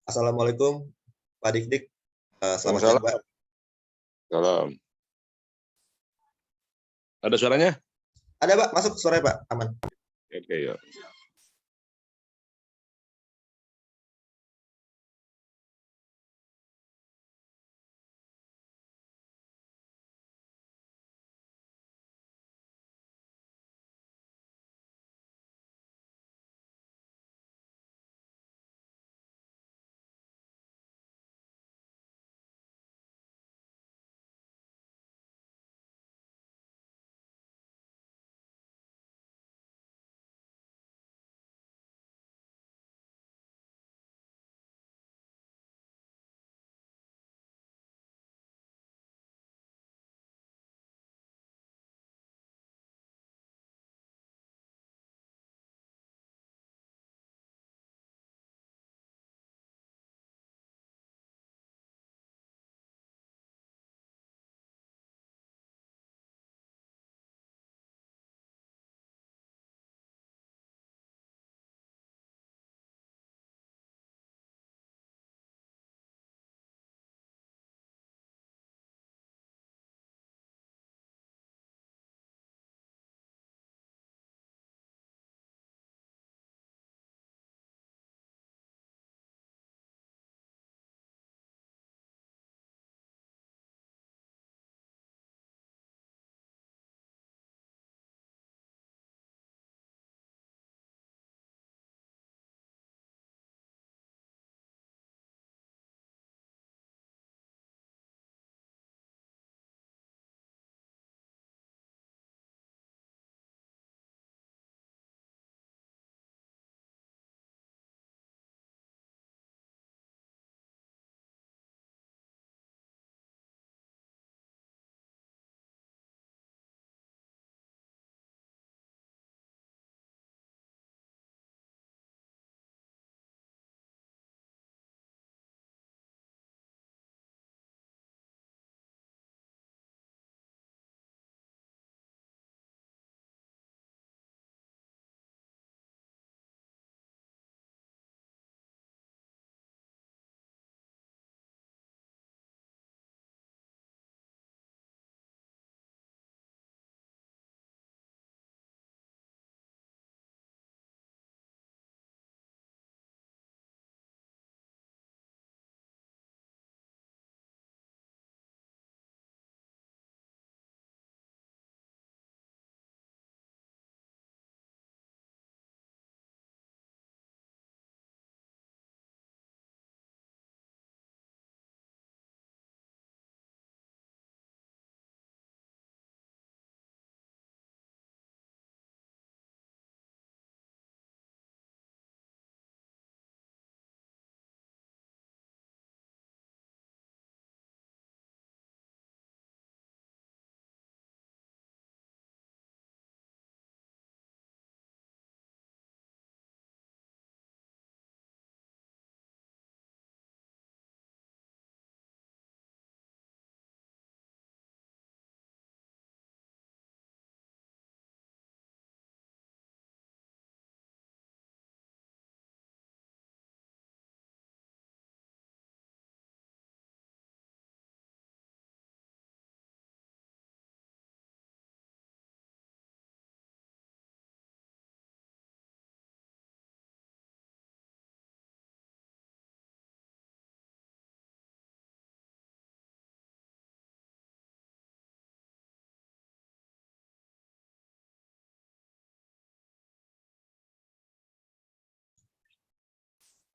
Assalamualaikum Pak Dik-Dik. Selamat siang Pak. Waalaikumsalam. Salam. Ada suaranya? Ada Pak, masuk suaranya Pak, aman. Oke, ya.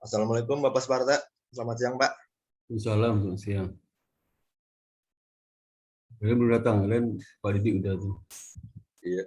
Assalamualaikum Bapak Sparta. Selamat siang Pak. Waalaikumsalam, selamat siang. Kalian belum datang, kalian Pak Didik udah tuh. Iya.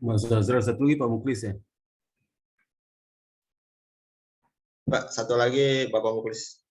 Mas Azra, satu lagi Pak Muklis ya. Pak, satu lagi Bapak Muklis.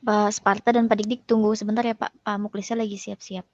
Pak Sparta dan Pak Dik-Dik tunggu sebentar ya Pak. Pak Muklisnya lagi siap-siap.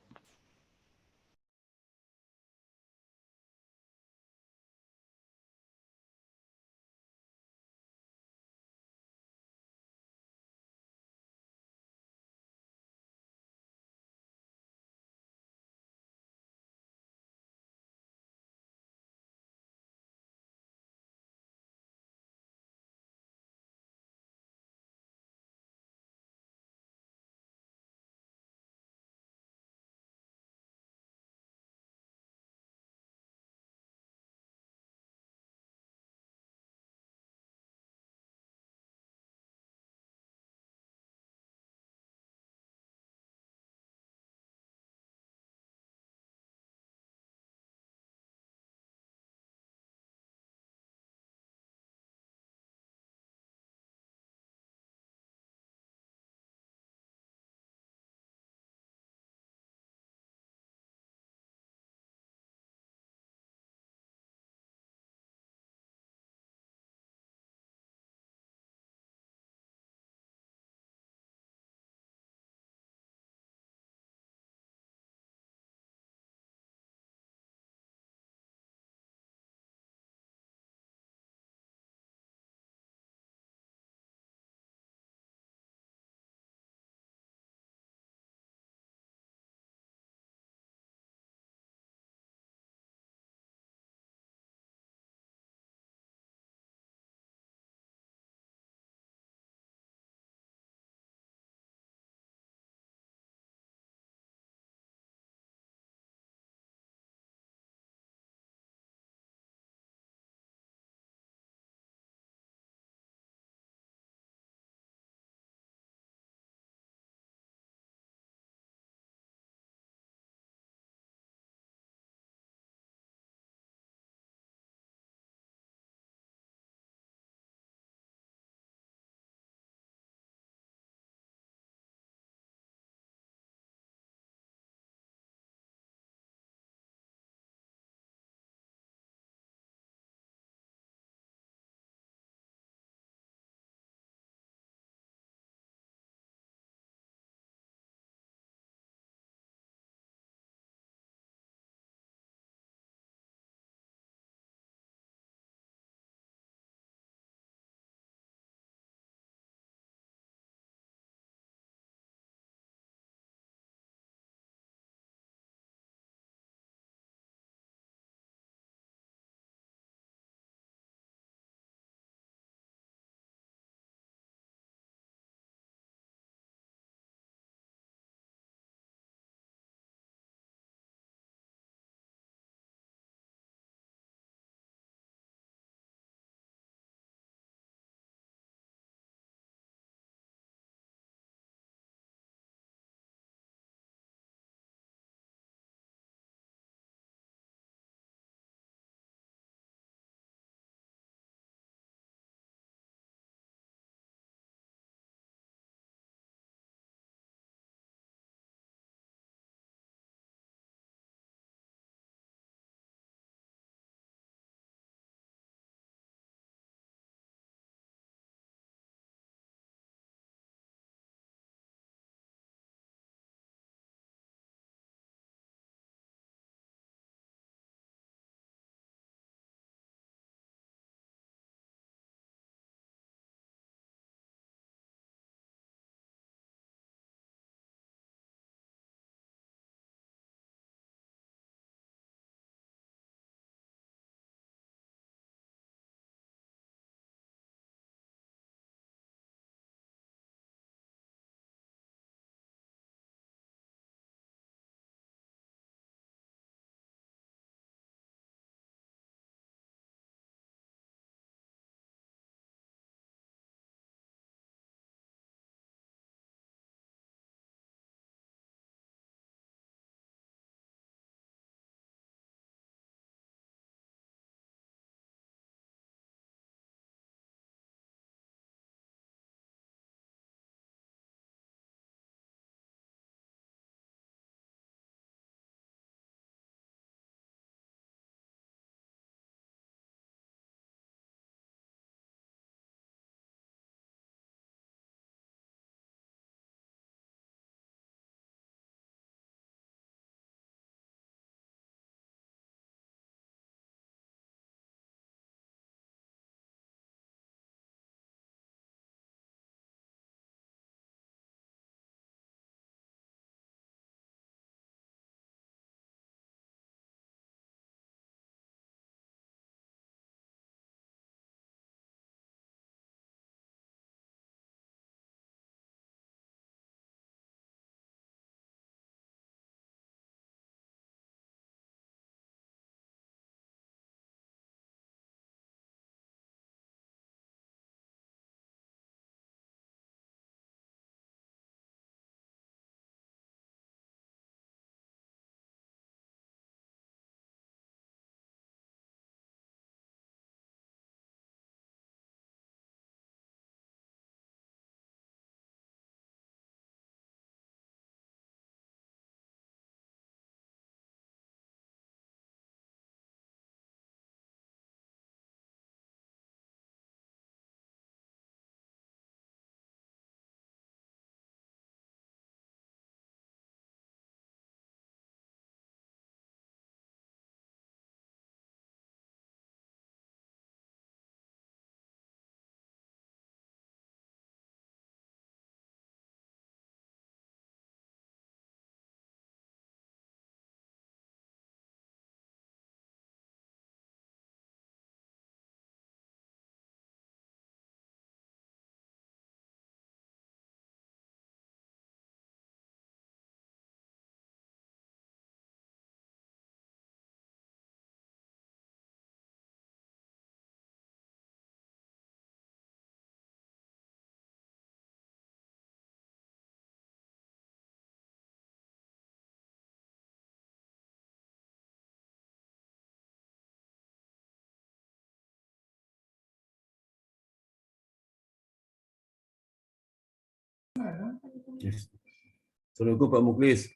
Assalamualaikum Pak Muklis.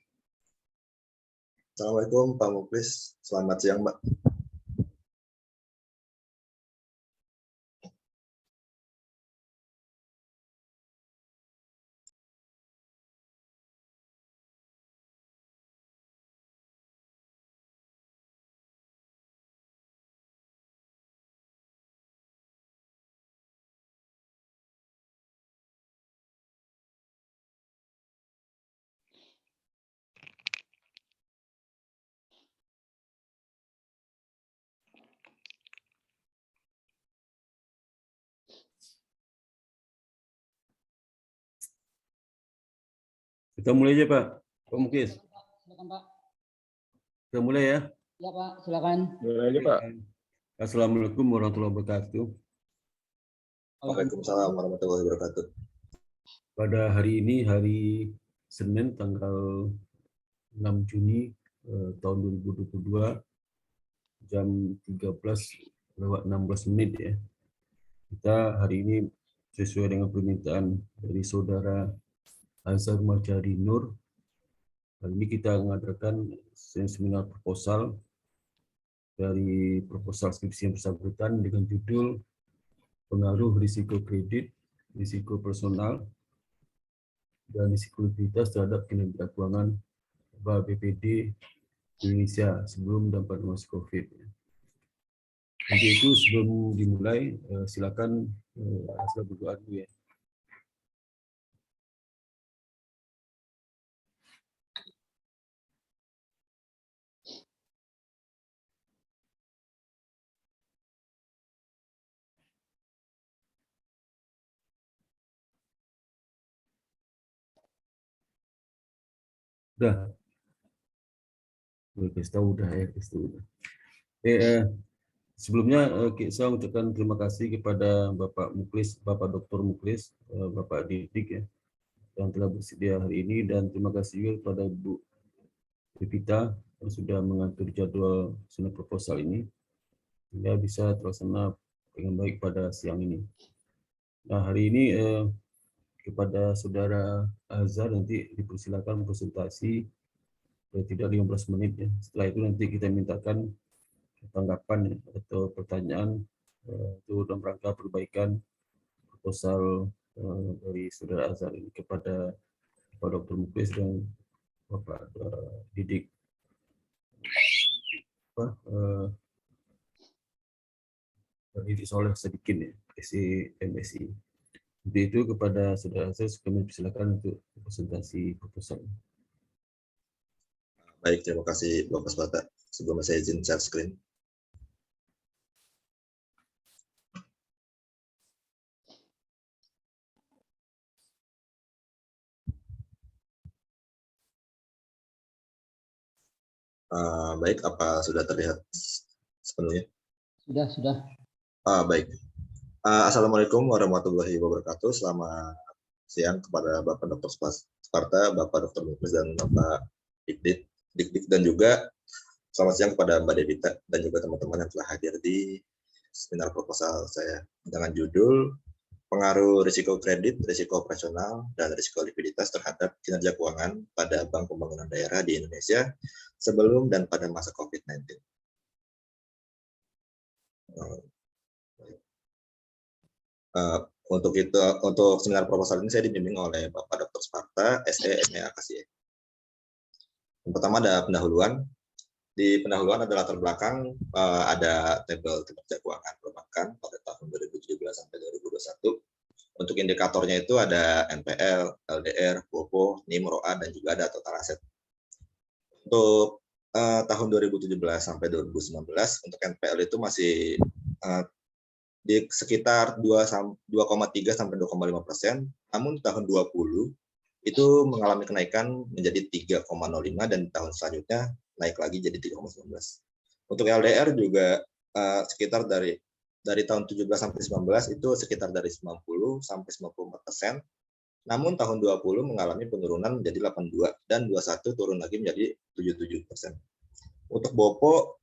Assalamualaikum Pak Muklis. Selamat siang, Mbak. Kita mulai aja Pak. Pak Muklis. Silakan Pak. Kita mulai ya. Ya Pak, silakan. Boleh aja, Pak. Assalamualaikum warahmatullahi wabarakatuh. Waalaikumsalam warahmatullahi wabarakatuh. Pada hari ini, hari Senin, tanggal 6 Juni tahun 2022, jam 13:16 ya. Kita hari ini sesuai dengan permintaan dari Saudara Azhar Majari Nur. Hari ini kita mengadakan seminar proposal dari proposal skripsi yang bersangkutan dengan judul pengaruh risiko kredit, risiko personal, dan risiko likuiditas terhadap kinerja keuangan BPD Indonesia sebelum dan pada masa COVID. Untuk itu sebelum dimulai, silakan Azhar berdoa dulu ya. Udah. Kasih tahu udah ya, kasih tahu udah. Sebelumnya saya ucapkan terima kasih kepada Bapak Muklis, Bapak Dr. Muklis, Bapak Didik ya, yang telah bersedia hari ini, dan terima kasih juga kepada Bu Devita yang sudah mengatur jadwal seminar proposal ini sehingga bisa terlaksana dengan baik pada siang ini. Nah, hari ini kepada Saudara Azhar nanti dipersilakan presentasi tidak 15 menit ya. Setelah itu nanti kita mintakan tanggapan atau pertanyaan itu dalam rangka perbaikan proposal dari Saudara Azhar ini kepada Pak Dr. Muklis dan Bapak Didik. Didik Soleh Sadikin ya, MSI. Untuk itu kepada Saudara Azhar kami persilakan untuk presentasi proposal. Baik, terima kasih Bapak Spata. Sebelumnya saya izin share screen. Baik, apa sudah terlihat sepenuhnya? Sudah. Baik. Assalamualaikum warahmatullahi wabarakatuh. Selamat siang kepada Bapak Dr. Sparta, Bapak Dr. Muklis, dan Bapak Dik, dan juga selamat siang kepada Mbak Devita dan juga teman-teman yang telah hadir di seminar proposal saya dengan judul pengaruh risiko kredit, risiko operasional, dan risiko likuiditas terhadap kinerja keuangan pada Bank Pembangunan Daerah di Indonesia sebelum dan pada masa COVID-19. Untuk seminar proposal ini saya dibimbing oleh Bapak Dr. Sparta, SE, MA, KSE. Yang pertama ada pendahuluan. Di pendahuluan ada latar belakang, ada tabel kinerja keuangan perbankan pada tahun 2017 sampai 2021. Untuk indikatornya itu ada NPL, LDR, BOPO, NIM, ROA, dan juga ada total aset. Untuk tahun 2017 sampai 2019, untuk NPL itu masih di sekitar 2,3 sampai 2,5%, namun tahun 2020 itu mengalami kenaikan menjadi 3,05 dan tahun selanjutnya naik lagi jadi 3,19. Untuk LDR juga sekitar dari tahun 17 sampai 19 itu sekitar dari 90 sampai 94%. Namun tahun 20 mengalami penurunan menjadi 82 dan 21 turun lagi menjadi 77%. Untuk BOPO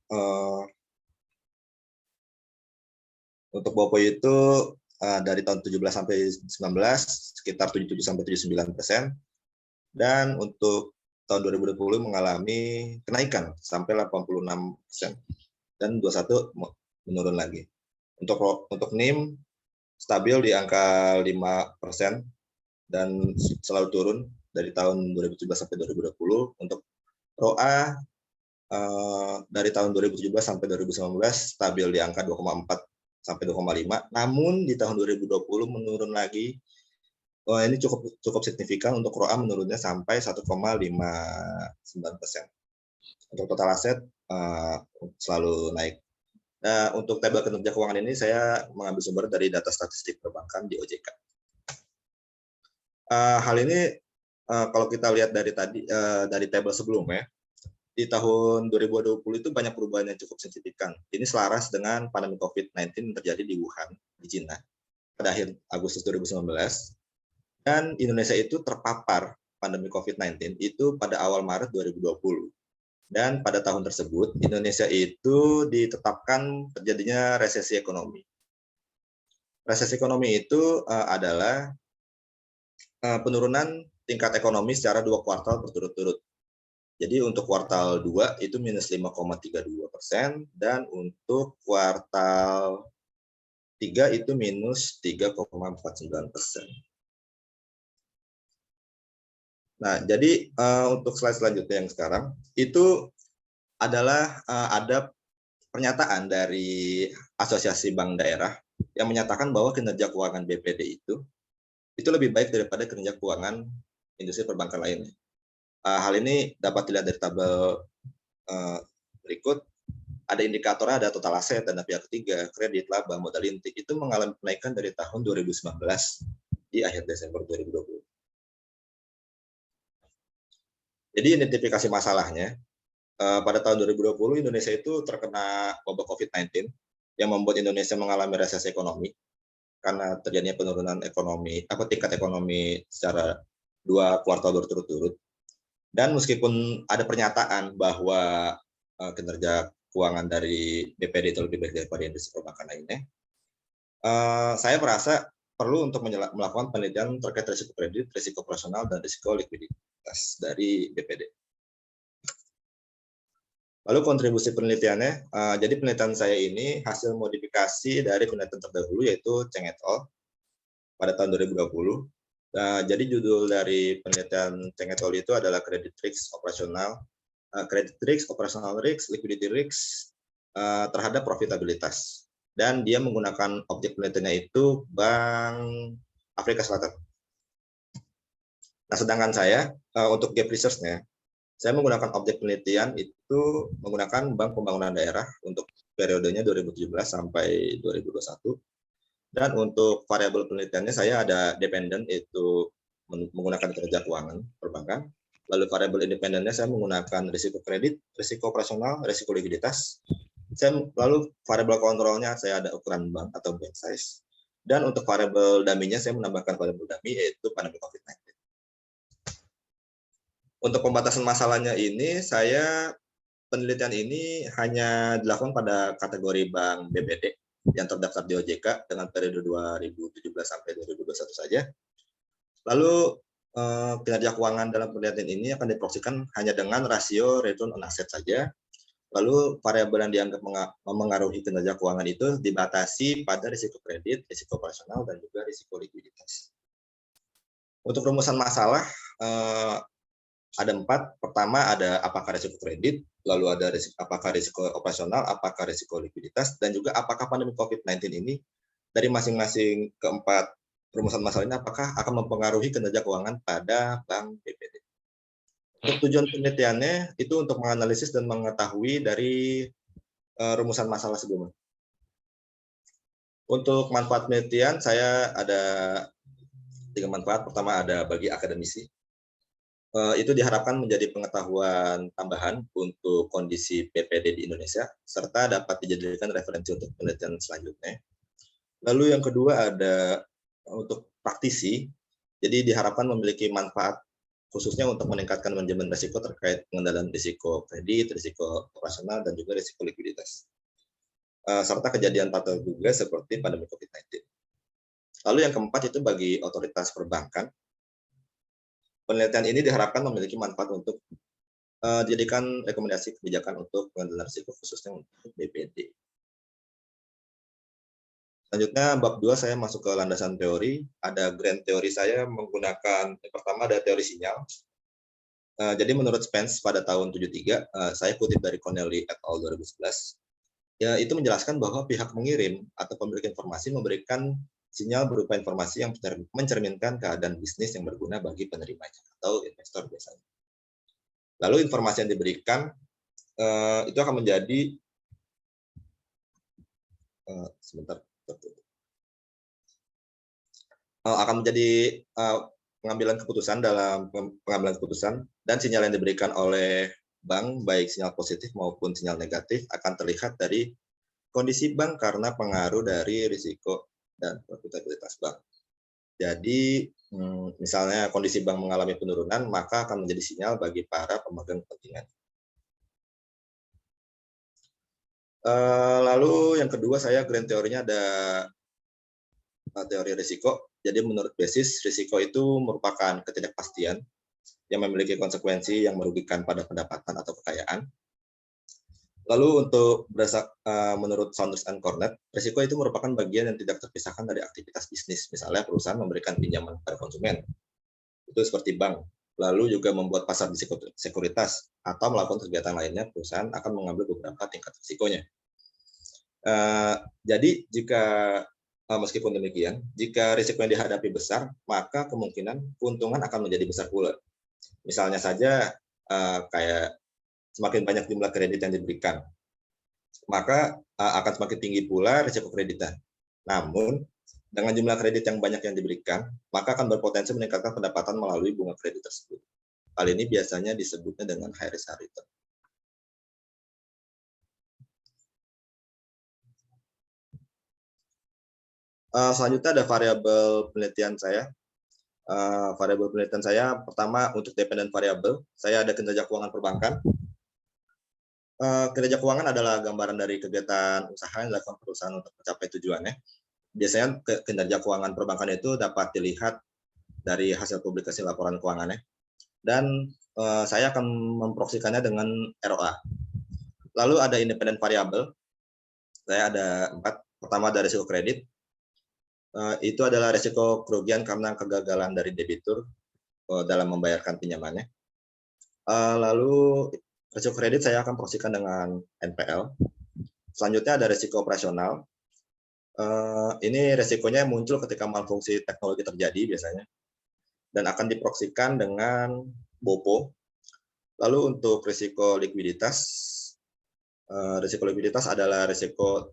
itu dari tahun 17 sampai 19 sekitar 77 sampai 79%. Dan untuk tahun 2020 mengalami kenaikan sampai 86%, dan 21 menurun lagi. Untuk NIM stabil di angka 5% dan selalu turun dari tahun 2017 sampai 2020. Untuk ROA dari tahun 2017 sampai 2019 stabil di angka 2,4 sampai 2,5. Namun di tahun 2020 menurun lagi. Ini cukup signifikan, untuk ROA menurunnya sampai 1,59%. Untuk total aset selalu naik. Nah, untuk tabel kinerja keuangan ini saya mengambil sumber dari data statistik perbankan di OJK. Hal ini kalau kita lihat dari tabel sebelumnya, di tahun 2020 itu banyak perubahan yang cukup signifikan. Ini selaras dengan pandemi COVID-19 yang terjadi di Wuhan, di Cina, pada akhir Agustus 2019. Dan Indonesia itu terpapar pandemi COVID-19 itu pada awal Maret 2020. Dan pada tahun tersebut, Indonesia itu ditetapkan terjadinya resesi ekonomi. Resesi ekonomi itu adalah penurunan tingkat ekonomi secara 2 kuartal berturut-turut. Jadi untuk kuartal 2 itu minus 5,32%, dan untuk kuartal 3 itu minus 3,49%. Nah, jadi untuk slide selanjutnya yang sekarang, itu adalah ada pernyataan dari Asosiasi Bank Daerah yang menyatakan bahwa kinerja keuangan BPD itu lebih baik daripada kinerja keuangan industri perbankan lainnya. Hal ini dapat dilihat dari tabel berikut. Ada indikatornya, ada total aset, dana pihak ketiga, kredit, laba, modal inti, itu mengalami kenaikan dari tahun 2019 di akhir Desember 2020. Jadi identifikasi masalahnya, pada tahun 2020 Indonesia itu terkena wabah COVID-19 yang membuat Indonesia mengalami resesi ekonomi karena terjadinya penurunan ekonomi, tingkat ekonomi secara 2 kuartal berturut-turut. Dan meskipun ada pernyataan bahwa kinerja keuangan dari BPD itu lebih baik daripada industri perbankan lainnya, saya merasa perlu untuk melakukan penelitian terkait risiko kredit, risiko operasional, dan risiko likuiditas dari BPD. Lalu kontribusi penelitiannya, jadi penelitian saya ini hasil modifikasi dari penelitian terdahulu, yaitu Cheng et al. Pada tahun 2020. Jadi judul dari penelitian Cheng et al. Itu adalah Credit Risk Operational, Credit Risk, Operational Risk, Liquidity Risk terhadap profitabilitas. Dan dia menggunakan objek penelitiannya itu Bank Afrika Selatan. Nah, sedangkan saya untuk gap research-nya, saya menggunakan objek penelitian itu menggunakan Bank Pembangunan Daerah untuk periodenya 2017 sampai 2021. Dan untuk variabel penelitiannya saya ada dependent, itu menggunakan kinerja keuangan perbankan. Lalu variabel independennya saya menggunakan risiko kredit, risiko operasional, risiko likuiditas. Lalu variabel kontrolnya saya ada ukuran bank atau bank size. Dan untuk variabel dummy-nya saya menambahkan variabel dummy, yaitu pandemi COVID-19. Untuk pembatasan masalahnya ini, penelitian ini hanya dilakukan pada kategori bank BPD yang terdaftar di OJK dengan periode 2017 sampai 2021 saja. Lalu kinerja keuangan dalam penelitian ini akan diproyeksikan hanya dengan rasio return on asset saja. Lalu variabel yang dianggap mempengaruhi kinerja keuangan itu dibatasi pada risiko kredit, risiko operasional, dan juga risiko likuiditas. Untuk rumusan masalah ada 4. Pertama ada apakah risiko kredit, lalu ada apakah risiko operasional, apakah risiko likuiditas, dan juga apakah pandemi COVID-19 ini dari masing-masing keempat rumusan masalah ini apakah akan mempengaruhi kinerja keuangan pada bank BPD. Untuk tujuan penelitiannya itu untuk menganalisis dan mengetahui dari rumusan masalah sebelumnya. Untuk manfaat penelitian saya ada 3 manfaat. Pertama ada bagi akademisi. Itu diharapkan menjadi pengetahuan tambahan untuk kondisi BPD di Indonesia, serta dapat dijadikan referensi untuk penelitian selanjutnya. Lalu yang kedua ada untuk praktisi, jadi diharapkan memiliki manfaat khususnya untuk meningkatkan manajemen risiko terkait pengendalian risiko kredit, risiko operasional, dan juga risiko likuiditas. Serta kejadian patologi seperti pandemi COVID-19. Lalu yang keempat itu bagi otoritas perbankan. penelitian ini diharapkan memiliki manfaat untuk dijadikan rekomendasi kebijakan untuk pengendalian risiko khususnya untuk BPD. Selanjutnya bab 2 saya masuk ke landasan teori. Ada grand teori saya menggunakan yang pertama ada teori sinyal. Jadi menurut Spence pada tahun 73, saya kutip dari Connelly et al. 2011, ya, itu menjelaskan bahwa pihak mengirim atau pemilik informasi memberikan sinyal berupa informasi yang mencerminkan keadaan bisnis yang berguna bagi penerimanya atau investor biasanya. Lalu informasi yang diberikan itu akan menjadi akan menjadi pengambilan keputusan dalam pengambilan keputusan, dan sinyal yang diberikan oleh bank, baik sinyal positif maupun sinyal negatif, akan terlihat dari kondisi bank karena pengaruh dari risiko dan profitabilitas bank. Jadi, misalnya kondisi bank mengalami penurunan, maka akan menjadi sinyal bagi para pemegang kepentingan. Lalu yang kedua, saya grand teorinya ada teori risiko. Jadi menurut basis, risiko itu merupakan ketidakpastian yang memiliki konsekuensi yang merugikan pada pendapatan atau kekayaan. Lalu untuk menurut Saunders and Cornet, risiko itu merupakan bagian yang tidak terpisahkan dari aktivitas bisnis. Misalnya perusahaan memberikan pinjaman kepada konsumen, itu seperti bank. Lalu juga membuat pasar di sekuritas atau melakukan kegiatan lainnya, perusahaan akan mengambil beberapa tingkat risikonya. Jadi jika meskipun demikian, jika risiko yang dihadapi besar, maka kemungkinan keuntungan akan menjadi besar pula. Misalnya saja kayak semakin banyak jumlah kredit yang diberikan, maka akan semakin tinggi pula risiko kreditan. Namun, dengan jumlah kredit yang banyak yang diberikan, maka akan berpotensi meningkatkan pendapatan melalui bunga kredit tersebut. Hal ini biasanya disebutnya dengan high risk high return. Selanjutnya ada variabel penelitian saya. Variabel penelitian saya pertama untuk dependent variable, saya ada kinerja keuangan perbankan. Kinerja keuangan adalah gambaran dari kegiatan usaha yang dilakukan perusahaan untuk mencapai tujuannya. Biasanya kinerja keuangan perbankan itu dapat dilihat dari hasil publikasi laporan keuangannya. Dan saya akan memproksikannya dengan ROA. Lalu ada independent variable. Saya ada 4. Pertama ada risiko kredit. Itu adalah risiko kerugian karena kegagalan dari debitur dalam membayarkan pinjamannya. Lalu risiko kredit saya akan proksikan dengan NPL. Selanjutnya ada risiko operasional. Ini risikonya muncul ketika malfungsi teknologi terjadi biasanya, dan akan diproksikan dengan BOPO. Lalu untuk risiko likuiditas adalah risiko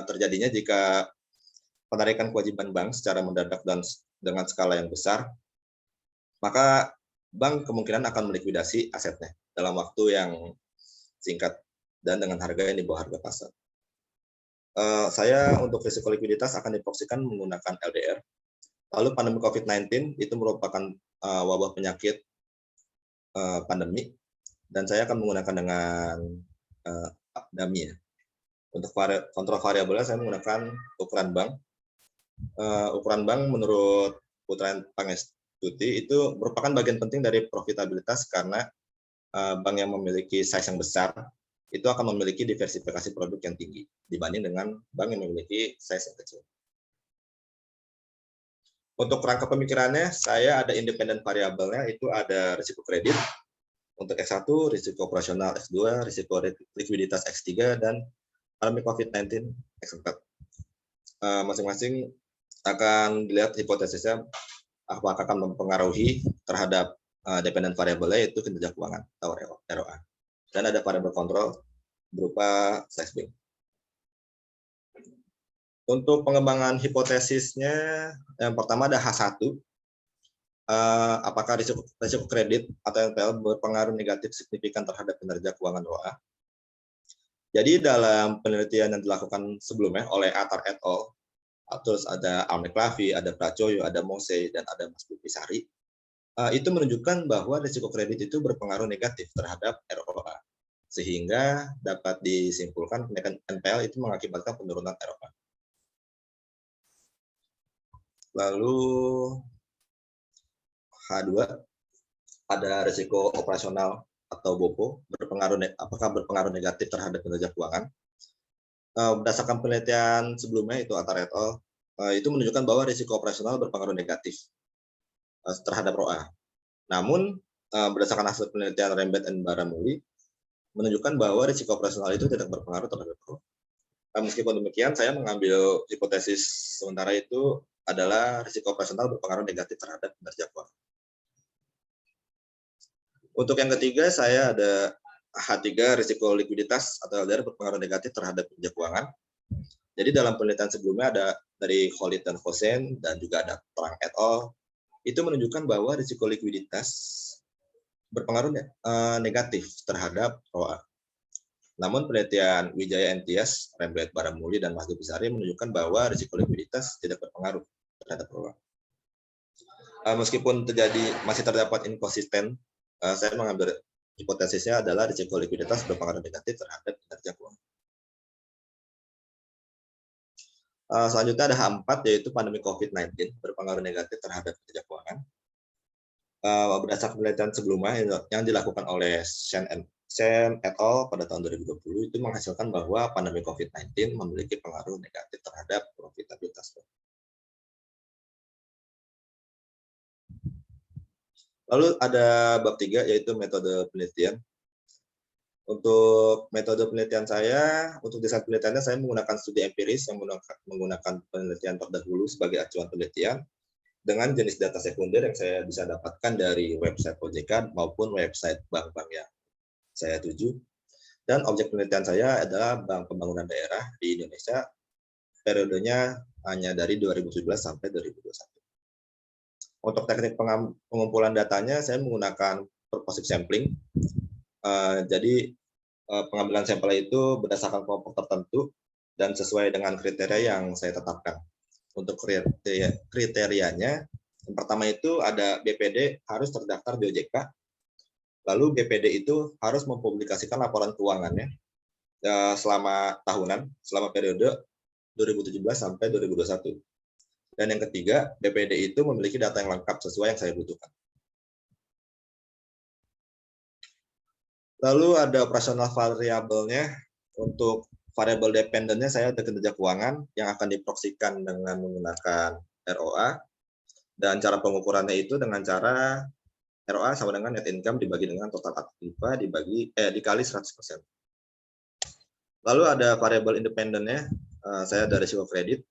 terjadinya jika penarikan kewajiban bank secara mendadak dan dengan skala yang besar, maka bank kemungkinan akan melikuidasi asetnya dalam waktu yang singkat dan dengan harga yang di bawah harga pasar. Saya untuk risiko likuiditas akan diproksikan menggunakan LDR. Lalu pandemi COVID-19 itu merupakan wabah penyakit pandemi, dan saya akan menggunakan dengan DAMI ya. Untuk kontrol variabelnya saya menggunakan ukuran bank. Ukuran bank menurut Putra Pangestuti itu merupakan bagian penting dari profitabilitas karena bank yang memiliki size yang besar itu akan memiliki diversifikasi produk yang tinggi dibanding dengan bank yang memiliki size yang kecil. Untuk rangka pemikirannya, saya ada independent variabelnya, itu ada risiko kredit untuk X1, risiko operasional X2, risiko likuiditas X3, dan pandemi COVID-19 X4. Masing-masing akan dilihat hipotesisnya apakah akan mempengaruhi terhadap dependent variable yaitu kinerja keuangan atau ROA. Dan ada variabel kontrol berupa size bank. Untuk pengembangan hipotesisnya, yang pertama ada H1. Apakah risiko kredit atau NPL berpengaruh negatif signifikan terhadap kinerja keuangan ROA? Jadi dalam penelitian yang dilakukan sebelumnya oleh Attar et al., terus ada Almeklavi, ada Pracoyo, ada Mose, dan ada Mas Bupisari, itu menunjukkan bahwa risiko kredit itu berpengaruh negatif terhadap ROA, sehingga dapat disimpulkan kenaikan NPL itu mengakibatkan penurunan ROA. Lalu H2, ada risiko operasional atau BOPO apakah berpengaruh negatif terhadap kinerja keuangan. Berdasarkan penelitian sebelumnya itu Attar et al. Itu menunjukkan bahwa risiko operasional berpengaruh negatif terhadap ROA. Namun berdasarkan hasil penelitian Rembet dan Baramuli menunjukkan bahwa risiko operasional itu tidak berpengaruh terhadap ROA. Meskipun demikian, saya mengambil hipotesis sementara itu adalah risiko operasional berpengaruh negatif terhadap kinerja keuangan. Untuk yang ketiga, saya ada H3, risiko likuiditas atau LDR berpengaruh negatif terhadap kinerja keuangan. Jadi dalam penelitian sebelumnya ada dari Khalid dan Hossein dan juga ada Trang et al. Itu menunjukkan bahwa risiko likuiditas berpengaruh negatif terhadap ROA. Namun penelitian Wijaya N.Tias, Rembet Baramuli, dan Mas Bisari menunjukkan bahwa risiko likuiditas tidak berpengaruh terhadap ROA. Meskipun masih terdapat inkonsisten, saya mengambil hipotesisnya adalah risiko likuiditas berpengaruh negatif terhadap kinerja keuangan. Selanjutnya ada H4, yaitu pandemi COVID-19 berpengaruh negatif terhadap kinerja keuangan. Berdasarkan penelitian sebelumnya yang dilakukan oleh Shen et al. Pada tahun 2020 itu menghasilkan bahwa pandemi COVID-19 memiliki pengaruh negatif terhadap profitabilitas. Lalu ada bab 3, yaitu metode penelitian. Untuk metode penelitian saya, untuk desain penelitiannya saya menggunakan studi empiris yang menggunakan penelitian terdahulu sebagai acuan penelitian dengan jenis data sekunder yang saya bisa dapatkan dari website OJK maupun website bank-bank yang saya tuju. Dan objek penelitian saya adalah Bank Pembangunan Daerah di Indonesia, periodenya hanya dari 2017 sampai 2021. Untuk teknik pengumpulan datanya, saya menggunakan purposive sampling. Jadi pengambilan sampel itu berdasarkan kelompok tertentu dan sesuai dengan kriteria yang saya tetapkan. Untuk kriterianya, yang pertama itu ada BPD harus terdaftar di OJK, lalu BPD itu harus mempublikasikan laporan keuangannya selama tahunan, selama periode 2017 sampai 2021. Dan yang ketiga, BPD itu memiliki data yang lengkap sesuai yang saya butuhkan. Lalu ada operasional variabelnya. Untuk variabel dependennya saya ada kinerja keuangan yang akan diproksikan dengan menggunakan ROA. Dan cara pengukurannya itu dengan cara ROA sama dengan net income dibagi dengan total aktiva dikali 100%. Lalu ada variabel independennya, saya ada risiko kredit.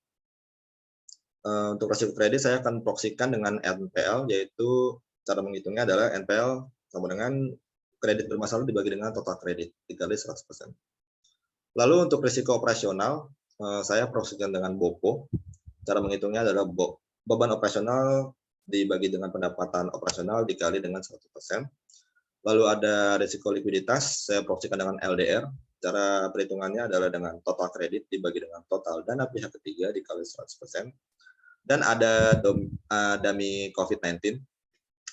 Untuk risiko kredit saya akan proksikan dengan NPL, yaitu cara menghitungnya adalah NPL sama dengan kredit bermasalah dibagi dengan total kredit dikali 100%. Lalu untuk risiko operasional saya proksikan dengan BOPO. Cara menghitungnya adalah beban operasional dibagi dengan pendapatan operasional dikali dengan 100%. Lalu ada risiko likuiditas, saya proksikan dengan LDR. Cara perhitungannya adalah dengan total kredit dibagi dengan total dana pihak ketiga dikali 100%. Dan ada dummy COVID-19.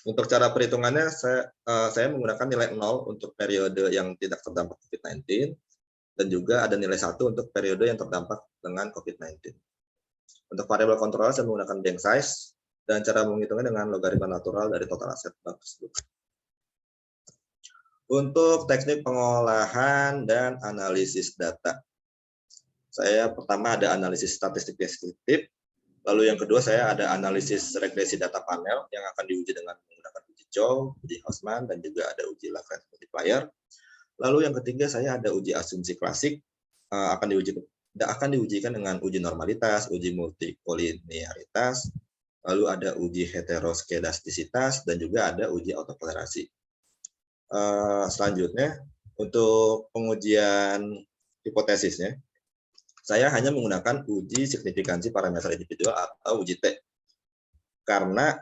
Untuk cara perhitungannya, saya menggunakan nilai 0 untuk periode yang tidak terdampak COVID-19, dan juga ada nilai 1 untuk periode yang terdampak dengan COVID-19. Untuk variabel kontrol, saya menggunakan bank size, dan cara menghitungnya dengan logaritma natural dari total aset bank tersebut. Untuk teknik pengolahan dan analisis data, saya pertama ada analisis statistik deskriptif. Lalu yang kedua saya ada analisis regresi data panel yang akan diuji dengan menggunakan uji Chow, uji Hausman, dan juga ada uji Lagrange multiplier. Lalu yang ketiga saya ada uji asumsi klasik, akan diujikan dengan uji normalitas, uji multikolinearitas, lalu ada uji heteroskedastisitas, dan juga ada uji autokolerasi. Selanjutnya untuk pengujian hipotesisnya, saya hanya menggunakan uji signifikansi parameter individual atau uji T. Karena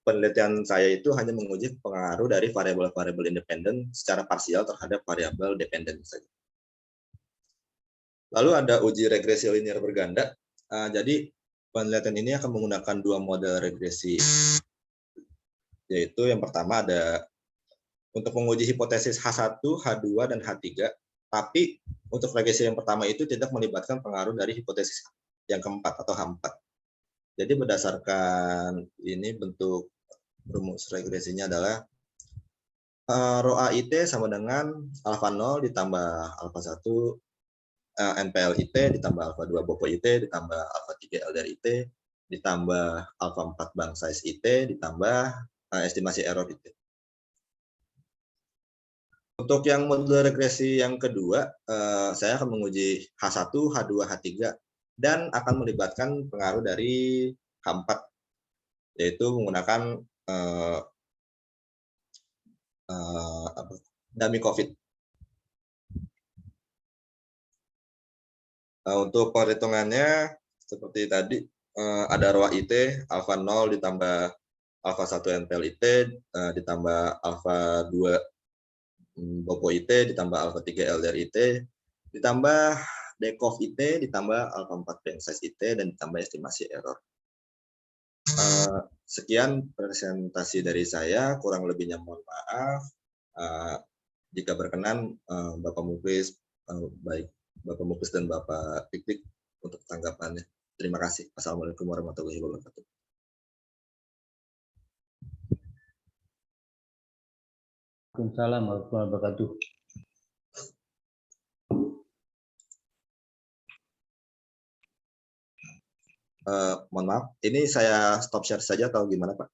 penelitian saya itu hanya menguji pengaruh dari variabel-variabel independen secara parsial terhadap variabel dependen saja. Lalu ada uji regresi linear berganda. Jadi penelitian ini akan menggunakan dua model regresi. Yaitu yang pertama ada untuk menguji hipotesis H1, H2, dan H3. Tapi untuk regresi yang pertama itu tidak melibatkan pengaruh dari hipotesis yang keempat atau H4. Jadi berdasarkan ini bentuk rumus regresinya adalah ROA IT sama dengan alfa 0 ditambah alfa 1 NPL IT ditambah alfa 2 Bopo IT ditambah alfa 3 LDR IT ditambah alfa 4 bank size IT ditambah estimasi error IT. Untuk yang modul regresi yang kedua, saya akan menguji H1, H2, H3 dan akan melibatkan pengaruh dari H4, yaitu menggunakan dummy COVID. Untuk perhitungannya seperti tadi, ada ROA IT alfa 0 ditambah alfa 1 NPL IT ditambah alfa 2 Bopo IT ditambah alfa 3 LDR IT ditambah Dekov IT ditambah alfa 4 bank size IT dan ditambah estimasi error. Sekian presentasi dari saya, kurang lebihnya mohon maaf. Jika berkenan Bapak Muklis, baik Bapak Muklis dan Bapak Dik untuk tanggapannya. Terima kasih. Assalamualaikum warahmatullahi wabarakatuh. Waalaikumsalam warahmatullahi wabarakatuh. Mohon maaf, ini saya stop share saja atau gimana Pak?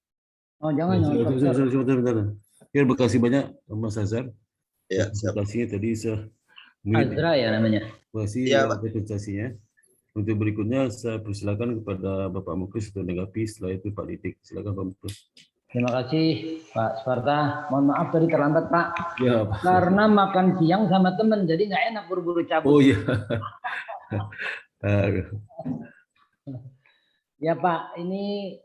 Oh, jangan. Sebentar. Terima kasih banyak Mas Azhar. Ya, siap. Terima kasih tadi Azra ya namanya. Terima kasih Iya, Pak. presentasinya. Untuk berikutnya saya persilakan kepada Bapak Muklis untuk menanggapi, setelah itu Pak Didik. Silakan Pak Muklis. Terima kasih Pak Sparta. Mohon maaf tadi terlambat Pak. Ya, Pak. Karena makan siang sama temen, jadi nggak enak buru-buru cabut. Oh iya. Ya Pak, ini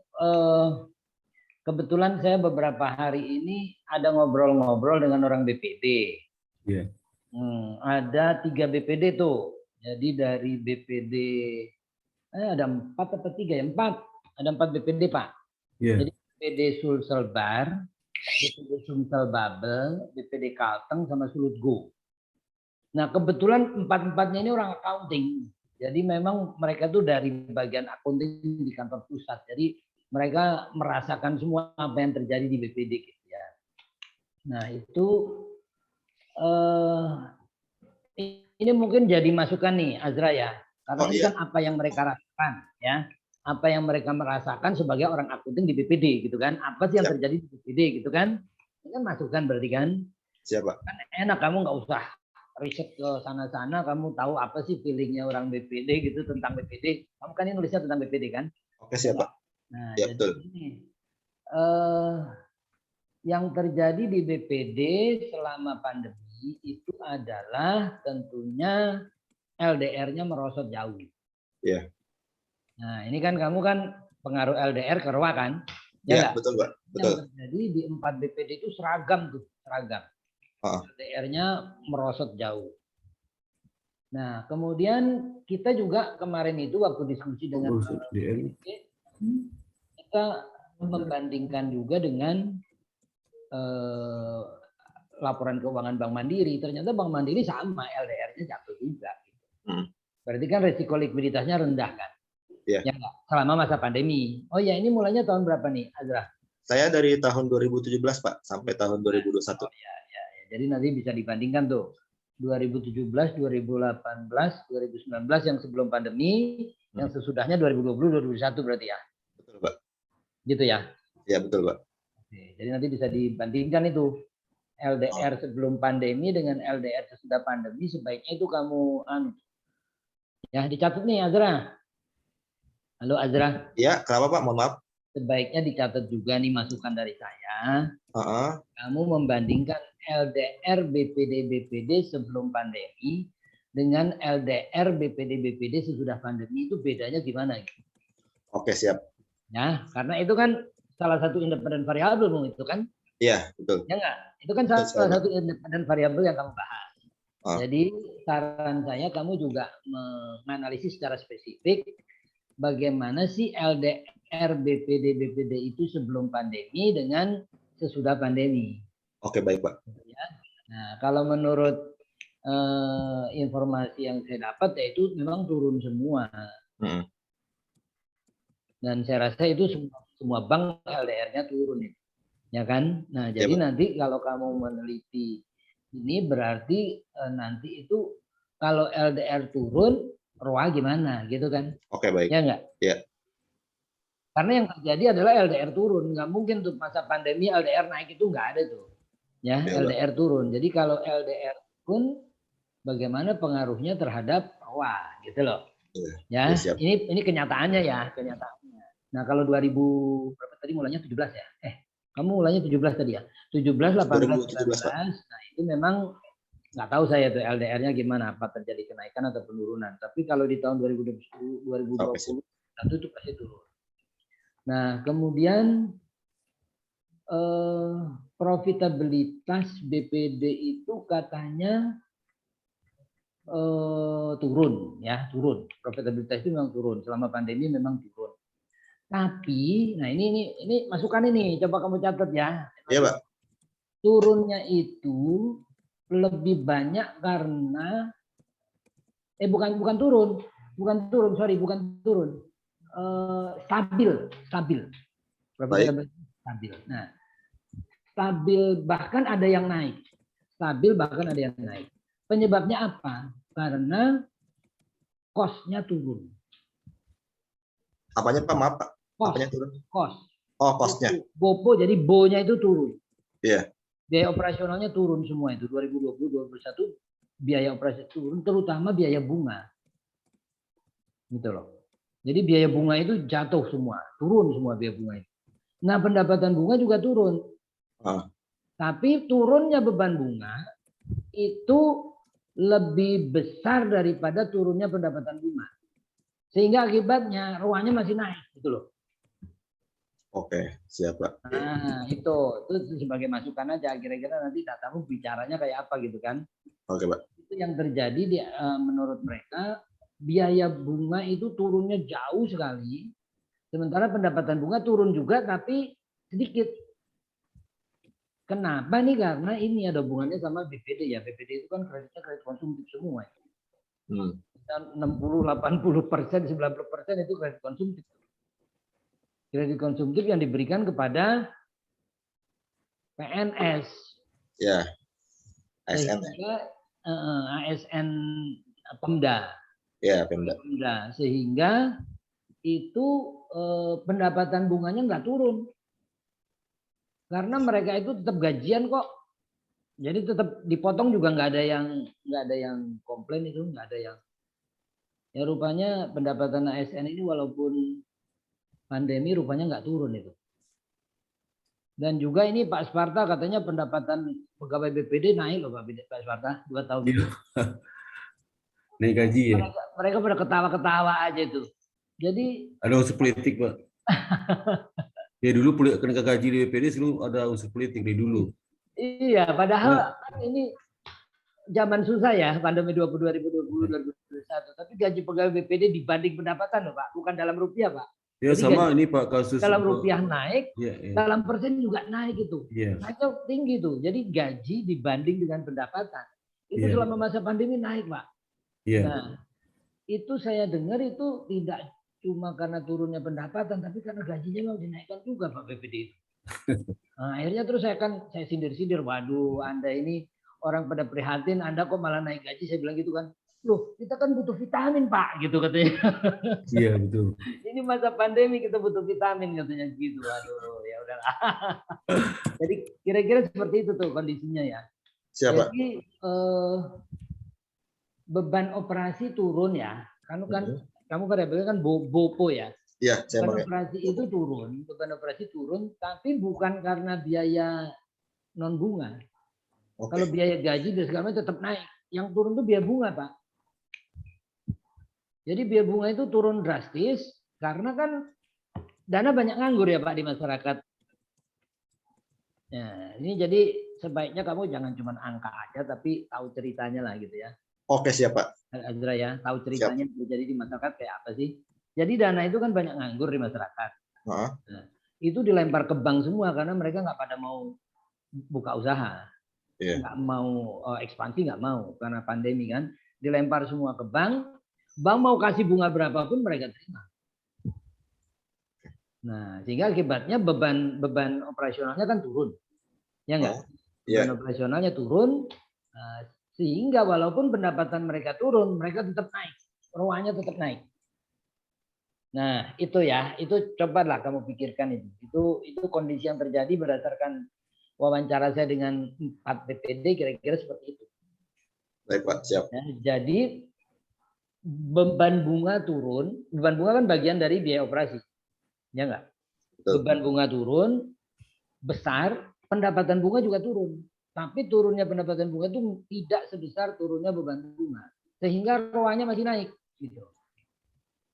kebetulan saya beberapa hari ini ada ngobrol-ngobrol dengan orang BPD. Iya. Ada 3 BPD tuh. Jadi dari BPD ada 4 atau 3 ya? 4. Ada 4 BPD Pak. Iya. Jadi BPD Sulselbar, BPD Sumsel Babel, BPD Kalteng sama Sulutgo. Nah kebetulan 4-4-nya ini orang accounting. Jadi memang mereka tuh dari bagian accounting di kantor pusat. Jadi mereka merasakan semua apa yang terjadi di BPD gitu ya. Nah itu ini mungkin jadi masukan nih Azra ya. Karena ini kan apa yang mereka rasakan ya. Apa yang mereka merasakan sebagai orang accounting di BPD gitu kan. Apa sih yang terjadi di BPD gitu kan. Ini kan masukan berarti kan. Siapa? Kan enak kamu nggak usah riset ke sana-sana, kamu tahu apa sih feelingnya orang BPD gitu tentang BPD. Kamu kan ini nulisnya tentang BPD kan? Oke, siapa? Nah, Ya, jadi betul. ini yang terjadi di BPD selama pandemi itu adalah tentunya LDR-nya merosot jauh. Iya. Nah, ini kan kamu kan pengaruh LDR ke ROA kan? Ya, betul, Pak. Betul. Yang terjadi di 4 BPD itu seragam tuh, seragam. LDR-nya merosot jauh. Nah, kemudian kita juga kemarin itu waktu diskusi dengan kita membandingkan juga dengan laporan keuangan Bank Mandiri. Ternyata Bank Mandiri sama, LDR-nya jatuh juga. Berarti kan resiko likuiditasnya rendah kan? Iya. Ya, selama masa pandemi. Oh ya, ini mulainya tahun berapa nih, Azra? Saya dari tahun 2017 Pak sampai tahun 2021. Oh, ya. Jadi nanti bisa dibandingkan tuh 2017, 2018, 2019 yang sebelum pandemi, yang sesudahnya 2020, 2021 berarti ya. Betul Pak. Gitu ya? Iya betul Pak. Oke, jadi nanti bisa dibandingkan itu LDR sebelum pandemi dengan LDR sesudah pandemi, sebaiknya itu kamu ya dicatat nih Azra. Halo Azra. Iya, kenapa Pak? Mohon maaf. Sebaiknya dicatat juga nih masukan dari saya. Kamu membandingkan LDR BPD sebelum pandemi dengan LDR BPD sesudah pandemi, itu bedanya gimana? Oke, siap. Ya, karena itu kan salah satu independen variabel itu kan? Iya, betul. Ya enggak? Itu kan salah satu independen variabel yang kamu bahas. Jadi saran saya kamu juga menganalisis secara spesifik bagaimana sih LDR BPD itu sebelum pandemi dengan sesudah pandemi. Oke, baik Pak. Nah, kalau menurut informasi yang saya dapat, yaitu memang turun semua. Dan saya rasa itu semua bank LDR-nya turun. ya kan? Nah, Ya, jadi Pak. nanti kalau kamu meneliti ini berarti nanti itu kalau LDR turun, ROA gimana gitu kan? Oke, baik. Ya enggak? Ya. Karena yang terjadi adalah LDR turun, nggak mungkin tuh masa pandemi LDR naik itu nggak ada tuh, ya Ya, Pak. LDR turun. Jadi kalau LDR turun, bagaimana pengaruhnya terhadap ROA gitu loh, ya. Ya, siap. Ini kenyataannya ya, kenyataannya. Nah kalau 2000 berapa tadi mulainya 17 ya? Kamu mulainya 17 tadi ya? 17, 18, 2017, Pak. 19. Nah itu memang nggak tahu saya tuh LDR-nya gimana, apa terjadi kenaikan atau penurunan. Tapi kalau di tahun 2020, 2021 itu pasti turun. Nah, kemudian profitabilitas BPD itu katanya turun, ya turun. Profitabilitas itu memang turun selama pandemi, memang turun. Tapi, nah ini masukan ini, coba kamu catat ya. Iya, Pak. Turunnya itu lebih banyak karena bukan turun. Stabil. Baik. Stabil. Nah, stabil bahkan ada yang naik. Penyebabnya apa? Karena cost-nya turun. Apanya, Pak? Maaf, Pak. Cost. Apanya turun? Cost. Oh, cost-nya. BOPO, jadi BO-nya itu turun. Iya. Biaya operasionalnya turun semua itu. 2020-2021 biaya operasi turun, terutama biaya bunga. Gitu loh. Jadi biaya bunga itu jatuh semua, turun semua biaya bunga itu. Nah, pendapatan bunga juga turun. Tapi turunnya beban bunga itu lebih besar daripada turunnya pendapatan bunga. Sehingga akibatnya ROA-nya masih naik gitu loh. Oke, siap, Pak. Nah, itu sebagai masukan aja, kira-kira nanti datamu bicaranya kayak apa gitu kan. Oke, Pak. Itu yang terjadi menurut mereka, biaya bunga itu turunnya jauh sekali. Sementara pendapatan bunga turun juga tapi sedikit. Kenapa nih? Karena ini ada hubungannya sama BPD ya. BPD itu kan kreditnya kredit konsumtif semua. 60, 80%, 90% itu kredit konsumtif. Kredit konsumtif yang diberikan kepada PNS. Ya. ASN. ASN Pemda. Ya, Pemda. Sehingga itu pendapatan bunganya nggak turun. Karena mereka itu tetap gajian kok. Jadi tetap dipotong juga nggak ada yang komplain itu, nggak ada yang. Ya rupanya pendapatan ASN ini walaupun pandemi rupanya nggak turun itu. Dan juga ini Pak Sparta katanya pendapatan pegawai BPD naik loh Pak Sparta 2 tahun ini. Naik gaji ya. Mereka pada ketawa-ketawa aja itu. Jadi ada unsur politik, Pak. Ya dulu kenaikan gaji di BPD selalu ada unsur politik dari dulu. Iya, padahal kan ini zaman susah ya, pandemi 2020-2021. Tapi gaji pegawai BPD dibanding pendapatan loh Pak, bukan dalam rupiah Pak. Ya jadi sama ini Pak kasus. Dalam rupiah naik, ya. dalam persen juga naik itu. Ya. Naiknya tinggi tuh. Jadi gaji dibanding dengan pendapatan. Itu selama masa pandemi naik Pak. Ya. Nah, itu saya dengar itu tidak cuma karena turunnya pendapatan, tapi karena gajinya mau dinaikkan juga Pak BPD itu. Nah, akhirnya terus saya sindir-sindir, waduh Anda ini orang pada prihatin, Anda kok malah naik gaji, saya bilang gitu kan. Loh, kita kan butuh vitamin Pak, gitu katanya. Iya betul. Ini masa pandemi kita butuh vitamin katanya gitu. Waduh, ya udahlah. Jadi kira-kira seperti itu tuh kondisinya ya. Siapa? Jadi beban operasi turun ya. Kamu pada bilang kan BOPO ya. Iya, beban operasi itu turun, tapi bukan karena biaya non bunga. Kalau biaya gaji dan segala macam tetap naik. Yang turun itu biaya bunga, Pak. Jadi biaya bunga itu turun drastis karena kan dana banyak nganggur ya Pak di masyarakat. Nah, ini jadi sebaiknya kamu jangan cuma angka aja tapi tahu ceritanya lah gitu ya. Oke, siap Pak. Azra ya, tahu ceritanya terjadi di masyarakat kayak apa sih. Jadi dana itu kan banyak nganggur di masyarakat. Nah, itu dilempar ke bank semua karena mereka nggak pada mau buka usaha. Nggak mau ekspansi, nggak mau karena pandemi kan. Dilempar semua ke bank. Bank mau kasih bunga berapapun mereka terima. Nah, sehingga akibatnya beban operasionalnya kan turun. Ya enggak? Iya. Beban operasionalnya turun, sehingga walaupun pendapatan mereka turun, mereka tetap naik. ROA-nya tetap naik. Nah, itu ya, itu cobalah kamu pikirkan itu. Itu kondisi yang terjadi berdasarkan wawancara saya dengan 4 BPD kira-kira seperti itu. Baik Pak, siap. Ya, jadi beban bunga turun, beban bunga kan bagian dari biaya operasi. Ya enggak? Betul. Beban bunga turun besar, pendapatan bunga juga turun. Tapi turunnya pendapatan bunga itu tidak sebesar turunnya beban bunga. Sehingga ROA-nya masih naik gitu.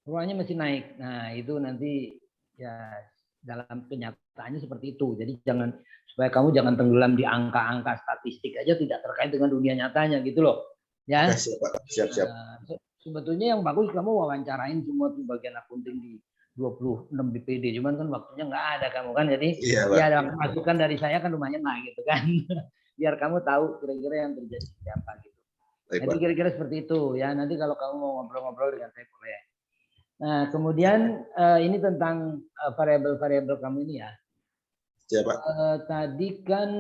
ROA-nya masih naik. Nah, itu nanti ya dalam kenyataannya seperti itu. Jadi supaya kamu jangan tenggelam di angka-angka statistik aja tidak terkait dengan dunia nyatanya gitu loh. Ya. Oke, siap Pak. Siap. Sebetulnya yang bagus kamu wawancarain semua tuh bagian akunting di 26 BPD, cuman kan waktunya nggak ada kamu kan, jadi Iya, Pak. ya ada masukan dari saya kan lumayan lah gitu kan, biar kamu tahu kira-kira yang terjadi seperti apa gitu. Baik, Jadi Pak. kira-kira seperti itu ya, nanti kalau kamu mau ngobrol-ngobrol dengan saya boleh. Nah kemudian ini tentang variabel-variabel kamu ini ya. Siap Pak. Tadi kan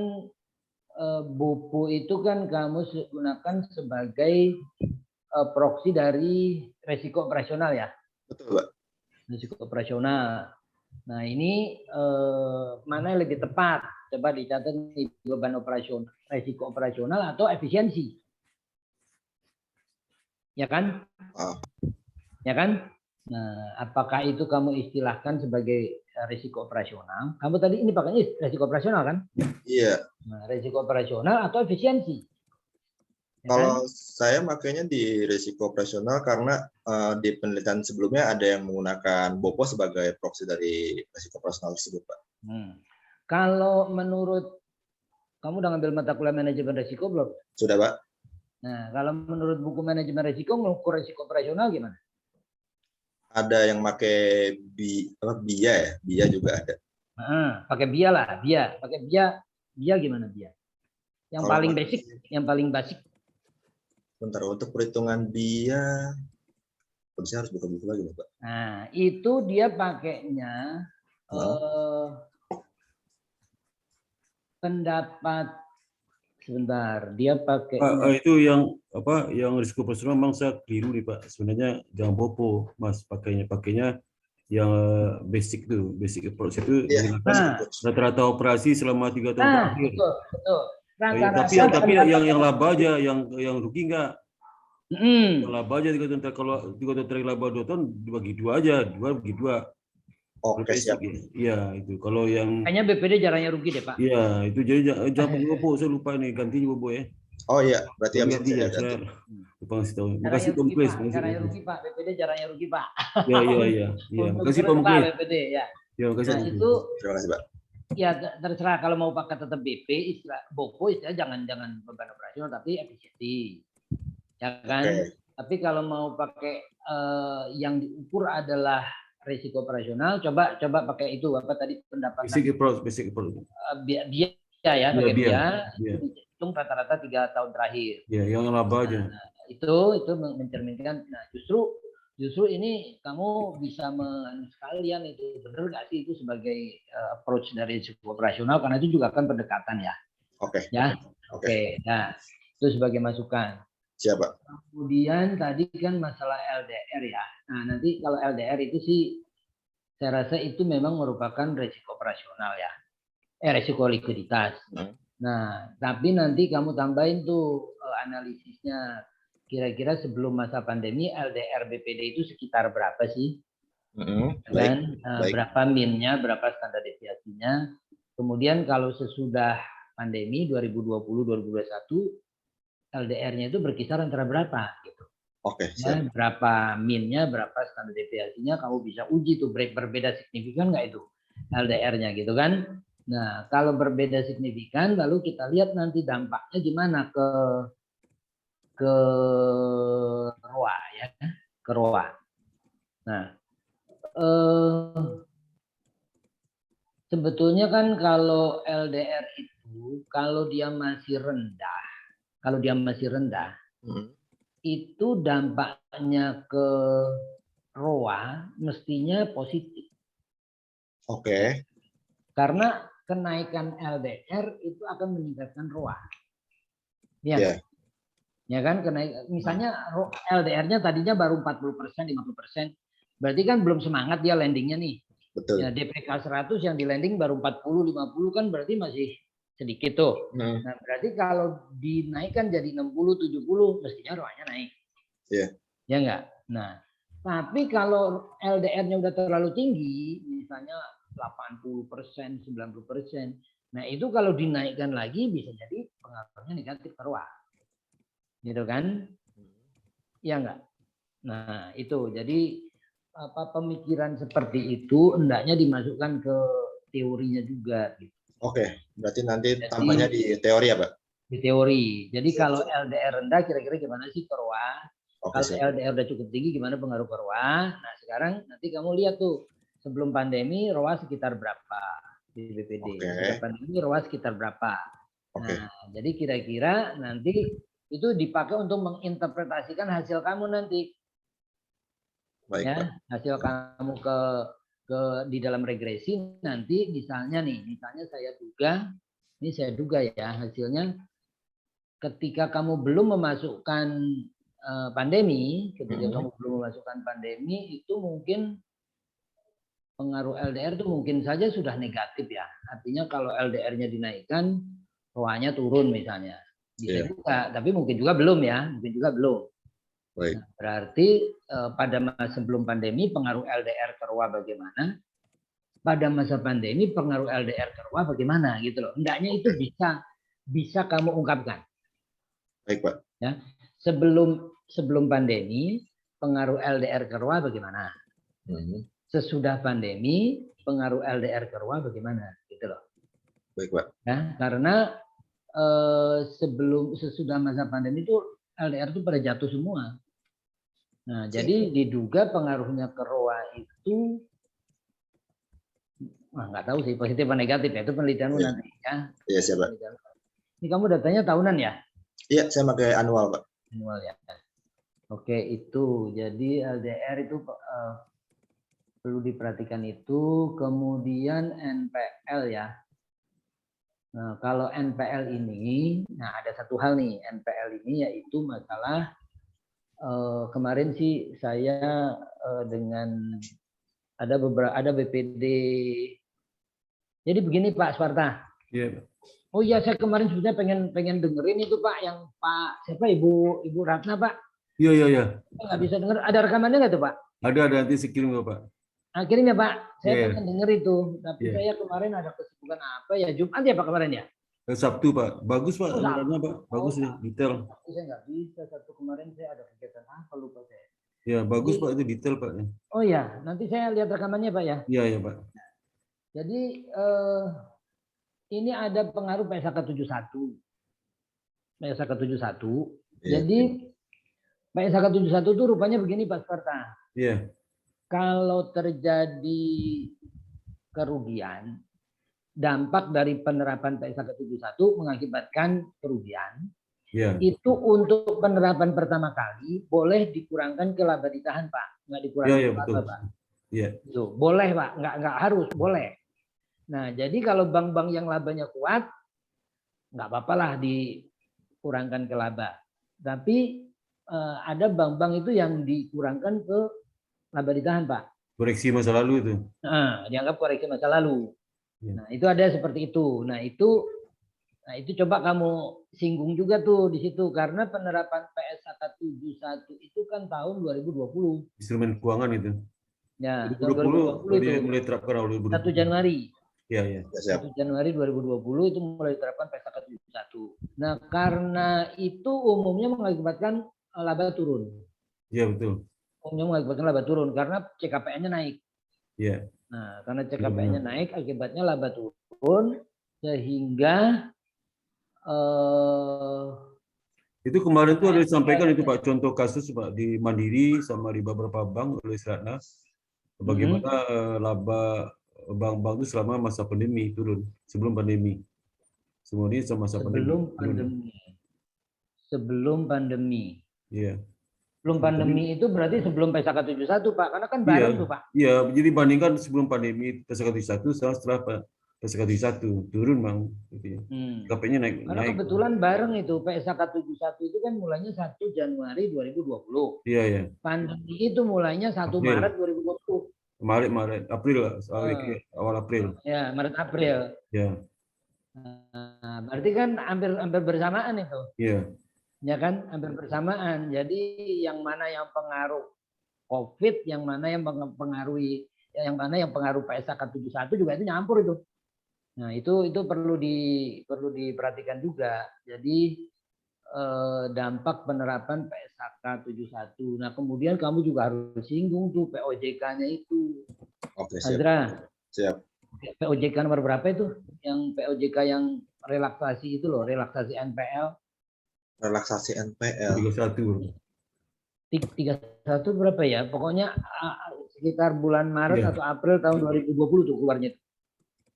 BOPO itu kan kamu gunakan sebagai proksi dari resiko operasional ya. Betul Pak. Risiko operasional. Nah ini mana yang lebih tepat? Coba dicatat nih, beban operasional, risiko operasional atau efisiensi, ya kan? Ya kan? Nah, apakah itu kamu istilahkan sebagai risiko operasional? Kamu tadi ini pakainya risiko operasional kan? Iya. Nah, risiko operasional atau efisiensi? Ya Kalau kan? saya makanya di risiko operasional karena di penelitian sebelumnya ada yang menggunakan BOPO sebagai proksi dari risiko operasional tersebut, Pak. Kalau menurut kamu udah ngambil mata kuliah manajemen risiko belum? Sudah, Pak. Nah, kalau menurut buku manajemen risiko mengukur risiko operasional gimana? Ada yang pakai BIA ya, BIA juga ada. Pakai BIA lah, BIA. Pakai BIA gimana BIA? Yang Kalau paling pakai- basic, yang paling basic. Bentar, untuk perhitungan BIA, saya harus buka buku lagi, Pak. Nah, itu dia pakainya pendapat sebentar, dia pakai Itu yang yang risiko operasional memang saya keliru nih Pak. Sebenarnya jangan BOPO Mas pakainya yang basic approach itu Iya, menggunakan rata-rata operasi selama 3 tahun terakhir. betul. Tapi yang laba aja, yang rugi enggak. Yang laba aja 3 tahun terakhir. Kalau 3 tahun terakhir laba 2 tahun bagi 2 aja, 2 bagi 2. Oke, siap. Iya, itu. Kalau yang kayaknya BPD jarangnya rugi deh, Pak. iya, itu jadi jangan pakai BOPO, saya lupa nih, ganti BOPO ya. Oh iya, berarti habis Ganti ini ya, saya ganti. saya lupa ngasih tahu. Jarangnya Makasih Pak rugi, Muklis. Pak. Jarangnya rugi, Pak. BPD jarangnya rugi, Pak. Iya. Makasih Pak Untung Muklis. BPD ya. Ya, makasih. Nah, itu Terima kasih, Pak. ya terserah kalau mau pakai tetap BP, istilah BOPO istilah jangan beban operasional tapi efisiensi. Ya kan? Oke. Tapi kalau mau pakai yang diukur adalah risiko operasional, coba pakai itu apa tadi pendapatan Basic approach. biaya ya, pakai Biaya. itu hitung rata-rata 3 tahun terakhir. Ya, yang laba aja. Itu mencerminkan. Nah, justru ini kamu bisa sekalian itu benar nggak sih itu sebagai approach dari risiko operasional karena itu juga kan pendekatan ya. Oke. Ya. Oke. Nah, itu sebagai masukan. Siap, Pak. Kemudian tadi kan masalah LDR ya. Nah, nanti kalau LDR itu sih saya rasa itu memang merupakan risiko operasional ya. Risiko likuiditas. Nah, tapi nanti kamu tambahin tuh analisisnya. Kira-kira sebelum masa pandemi LDR BPD itu sekitar berapa sih? Dan berapa min-nya, berapa standar deviasinya. Kemudian kalau sesudah pandemi 2020-2021 LDR-nya itu berkisar antara berapa gitu. Oke, ya, berapa min-nya, berapa standar deviasinya, kamu bisa uji tuh berbeda signifikan nggak itu LDR-nya gitu kan. Nah, kalau berbeda signifikan lalu kita lihat nanti dampaknya gimana ke ROA ya, ke ROA. Nah, sebetulnya kan kalau LDR itu kalau dia masih rendah, itu dampaknya ke ROA mestinya positif. Oke. Karena kenaikan LDR itu akan meningkatkan ROA. Ya, Iya. ya kan? Misalnya LDR-nya tadinya baru 40%, 50%. Berarti kan belum semangat dia landingnya nih. Betul. Ya, DPK 100 yang di landing baru 40, 50 kan berarti masih sedikit tuh. Nah, berarti kalau dinaikkan jadi 60, 70, mestinya ROA-nya naik. Iya. Ya enggak? Nah, tapi kalau LDR-nya udah terlalu tinggi, misalnya 80%, 90%, nah itu kalau dinaikkan lagi bisa jadi pengaruhnya negatif ke ROA. Gitu kan? Ya enggak? Nah, itu. Jadi pemikiran seperti itu hendaknya dimasukkan ke teorinya juga gitu. Oke, berarti nanti Jadi, tampaknya di teori ya, Pak? Di teori. Jadi Siap, kalau siap. LDR rendah kira-kira gimana sih ke ROA? Oke, Kalau siap. LDR udah cukup tinggi gimana pengaruh ke ROA? Nah, sekarang nanti kamu lihat tuh sebelum pandemi ROA sekitar berapa di BPD. Oke. Setelah pandemi ROA sekitar berapa. Oke. Nah, jadi kira-kira nanti itu dipakai untuk menginterpretasikan hasil kamu nanti. Baik, Ya, Pak. hasil kamu ke di dalam regresi nanti misalnya saya duga ya hasilnya ketika kamu belum memasukkan pandemi, kamu belum memasukkan pandemi itu mungkin pengaruh LDR itu mungkin saja sudah negatif ya. Artinya kalau LDR-nya dinaikkan, ROA-nya turun misalnya. Bisa juga, tapi mungkin juga belum ya, mungkin juga belum. Baik. Nah, berarti pada masa sebelum pandemi pengaruh LDR ke ROA bagaimana? Pada masa pandemi pengaruh LDR ke ROA bagaimana gitu loh. Hendaknya itu bisa kamu ungkapkan. Baik, Pak. Ya. Sebelum pandemi pengaruh LDR ke ROA bagaimana? Sesudah pandemi pengaruh LDR ke ROA bagaimana gitu loh. Baik, Pak. Ya, karena sesudah masa pandemi itu LDR itu pada jatuh semua. Nah, jadi diduga pengaruhnya ke ROA itu nggak tahu sih positif atau negatif ya, itu penelitianmu nanti ya. Iya, siap, Pak. Ini kamu datanya tahunan ya? Iya, saya pakai annual, Pak. Annual ya. Oke, itu. Jadi LDR itu perlu diperhatikan itu, kemudian NPL ya. Nah, kalau NPL ini, nah ada satu hal nih, NPL ini yaitu masalah kemarin sih saya dengan ada BPD. Jadi begini Pak Sparta. Iya, Pak. Oh iya, saya kemarin sebenarnya pengen dengerin itu Pak, yang Pak siapa Ibu Ratna Pak. Iya. Nggak bisa denger. Ada rekamannya nggak tuh Pak? Ada nanti saya kirim ke Pak. Akhirnya Pak, saya Iya. pengen denger itu, tapi Iya. saya kemarin ada kesibukan apa ya, Jumat ya Pak kemarin ya? Sabtu Pak, bagus Pak, Oh, anggarannya Pak, bagus nih, detail. Sabtu saya nggak bisa, Sabtu kemarin saya ada kegiatan apa lupa saya. Ya bagus Pak, itu detail Pak. Oh ya, nanti saya lihat rekamannya Pak ya. Iya Pak. Jadi ini ada pengaruh PSAK 71. PSAK 71. Iya. Jadi PSAK 71 itu rupanya begini Pak Sparta. Iya. Kalau terjadi kerugian, dampak dari penerapan PSAK 71 mengakibatkan kerugian, Iya. itu untuk penerapan pertama kali boleh dikurangkan ke laba ditahan Pak, nggak dikurangi Iya, ke betul. laba Pak. Iya. Itu boleh Pak, nggak harus, boleh. Nah jadi kalau bank-bank yang labanya kuat, nggak apa-apa lah dikurangkan ke laba. Tapi ada bank-bank itu yang dikurangkan ke laba ditahan Pak. Koreksi masa lalu itu. Nah, dianggap koreksi masa lalu. Ya. Nah, itu ada seperti itu. Nah, itu coba kamu singgung juga tuh di situ karena penerapan PSAK 71 itu kan tahun 2020. Instrumen keuangan itu. Ya, 2020 itu mulai terapkan awal 2020. 1 Januari. Iya. 1 Januari 2020 itu mulai diterapkan PSAK 71. Nah, karena itu umumnya mengakibatkan laba turun. Iya, betul. Umumnya mengakibatkan laba turun karena CKPN-nya naik. Iya. Nah, karena CKPN-nya naik, akibatnya laba turun, sehingga itu kemarin tuh ada disampaikan itu Pak, contoh kasus Pak di Mandiri sama di beberapa bank oleh Ratna, bagaimana laba bank-bank itu selama masa pandemi turun, sebelum pandemi. Semua ini sama masa pandemi. Sebelum pandemi. Iya. Sebelum pandemi itu berarti sebelum PSK 71 Pak, karena kan bareng tuh Pak. Iya, jadi bandingkan sebelum pandemi PSK 71 setelah PSK 71 turun Bang. KP-nya naik. Karena kebetulan bareng itu PSK 71 itu kan mulainya 1 Januari 2020. Iya, iya. Pandemi itu mulainya 1 April. Maret 2020. Maret, April lah, awal April. Ya, Maret April. Ya. Nah, berarti kan hampir bersamaan itu. Iya. Ya kan, hampir bersamaan. Jadi yang mana yang pengaruh COVID, yang mana yang mempengaruhi, yang mana yang pengaruh PSK 71 juga itu nyampur itu. Nah, itu perlu diperhatikan juga. Jadi dampak penerapan PSK 71. Nah, kemudian kamu juga harus singgung tuh POJK-nya itu. Oke, siap. Azra. Siap. POJK nomor berapa itu? Yang POJK yang relaksasi itu loh, relaksasi NPL. Relaksasi NPL. 31. 31 berapa ya? Pokoknya sekitar bulan Maret Iya. atau April tahun 2020 tuh keluarnya.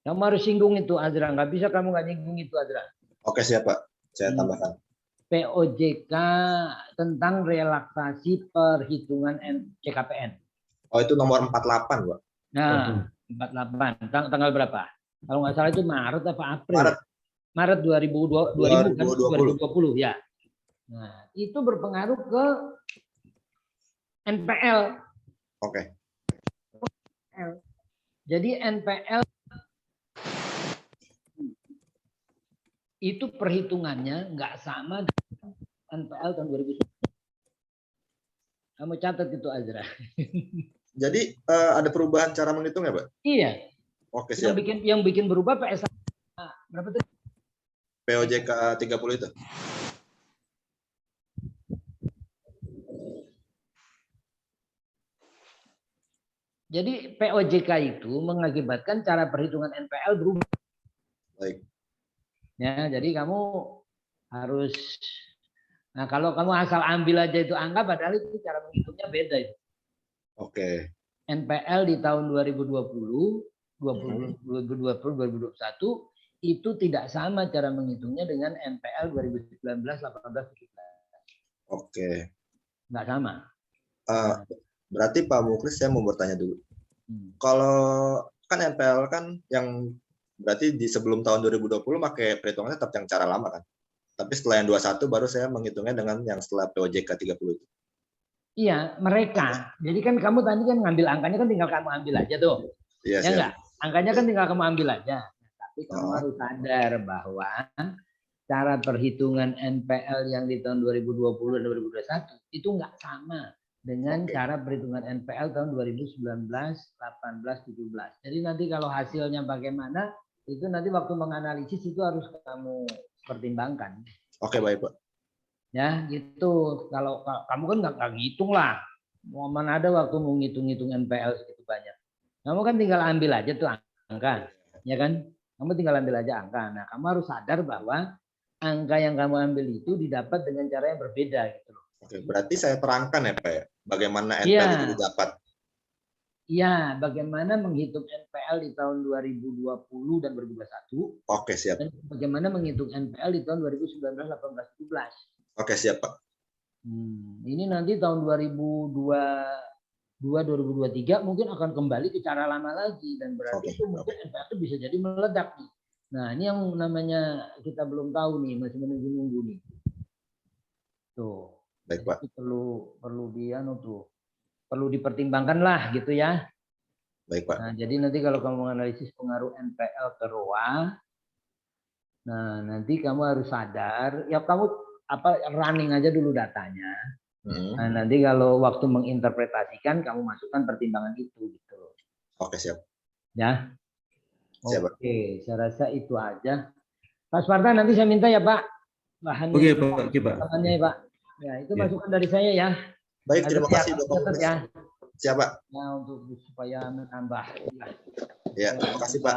Kamu harus singgung itu Azra. Nggak bisa kamu nggak nyinggung itu Azra. Oke, siap Pak. Saya tambahkan. POJK tentang relaksasi perhitungan CKPN. Oh, itu nomor 48, Pak. Nah, 48. Tanggal berapa? Kalau nggak salah itu Maret apa April? Maret. Maret 2020 ya. Nah, itu berpengaruh ke NPL. Oke. Jadi NPL itu perhitungannya nggak sama dengan NPL tahun 2009. Kamu catat itu Azra. Jadi ada perubahan cara menghitungnya, Pak? Iya. Oke, siap. Yang bikin berubah PSK berapa tuh? POJK 30 itu. Jadi POJK itu mengakibatkan cara perhitungan NPL berubah. Baik. Ya, jadi kamu harus, nah kalau kamu asal ambil aja itu angka, padahal itu cara menghitungnya beda itu. Oke. NPL di tahun 2021 itu tidak sama cara menghitungnya dengan NPL 2019, 18, 17. Oke. Nggak sama. Berarti Pak Muklis saya mau bertanya dulu. Kalau kan NPL kan yang berarti di sebelum tahun 2020 pakai perhitungannya tetap yang cara lama kan. Tapi setelah yang 21 baru saya menghitungnya dengan yang setelah POJK 30 itu. Iya, mereka. Jadi kan kamu tadi kan ngambil angkanya kan tinggal kamu ambil aja tuh. Iya, Ya enggak? Angkanya kan tinggal kamu ambil aja. Tapi kamu Oh. harus sadar bahwa cara perhitungan NPL yang di tahun 2020 dan 2021 itu enggak sama dengan cara perhitungan NPL tahun 2019, 18, 17. Jadi nanti kalau hasilnya bagaimana, itu nanti waktu menganalisis itu harus kamu pertimbangkan. Oke, baik Pak. Ya gitu. Kalau kamu kan nggak ngitung lah. Mau mana ada waktu mau ngitung-ngitung NPL segitu banyak. Kamu kan tinggal ambil aja tuh angka, ya kan? Kamu tinggal ambil aja angka. Nah, kamu harus sadar bahwa angka yang kamu ambil itu didapat dengan cara yang berbeda gitu loh. Oke, berarti saya terangkan ya Pak ya, bagaimana NPL itu didapat. Iya, bagaimana menghitung NPL di tahun 2020 dan 2021. Oke, siap. Dan bagaimana menghitung NPL di tahun 2019, 18, 17. Oke, siap Pak. Ini nanti tahun 2023 mungkin akan kembali ke cara lama lagi dan berarti itu mungkin NPL itu bisa jadi meledak nih. Nah, ini yang namanya kita belum tahu nih, masih menunggu-nunggu nih. Tuh. Baik Pak. Perlu dipertimbangkan lah gitu ya. Baik Pak. Nah, jadi nanti kalau kamu menganalisis pengaruh NPL ke ROA, nah nanti kamu harus sadar, ya kamu running aja dulu datanya. Nah, nanti kalau waktu menginterpretasikan kamu masukkan pertimbangan itu gitu. Oke, siap. Ya. Siap, Oke, saya rasa itu aja. Pak Sparta nanti saya minta ya Pak bahannya. Oke Pak. Bahannya ya Pak. Ya, itu masukan dari saya ya. Baik, terima kasih Bapak Muklis. Ya. Siap Pak. Nah, untuk supaya menambah Ya, terima kasih Pak.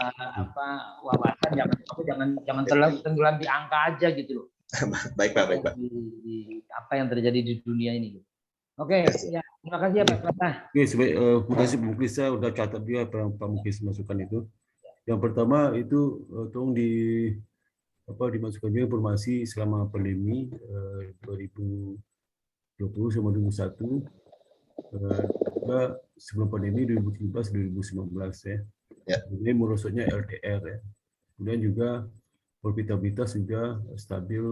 Wawasan jangan terlalu tenggelam di angka aja gitu loh. Baik Pak, baik Pak. Di apa yang terjadi di dunia ini. Oke, ya terima kasih ya Pak Sparta. Oke, terima kasih Pak Muklis, saya udah catat juga Pak Muklis masukan itu. Yang pertama itu tolong dimasukkan juga informasi selama pandemi 2020 2020 sama 2021, juga sebelum pandemi 2017-2019 ya. Ya. Ini merosotnya LDR ya. Kemudian juga profitabilitas juga stabil,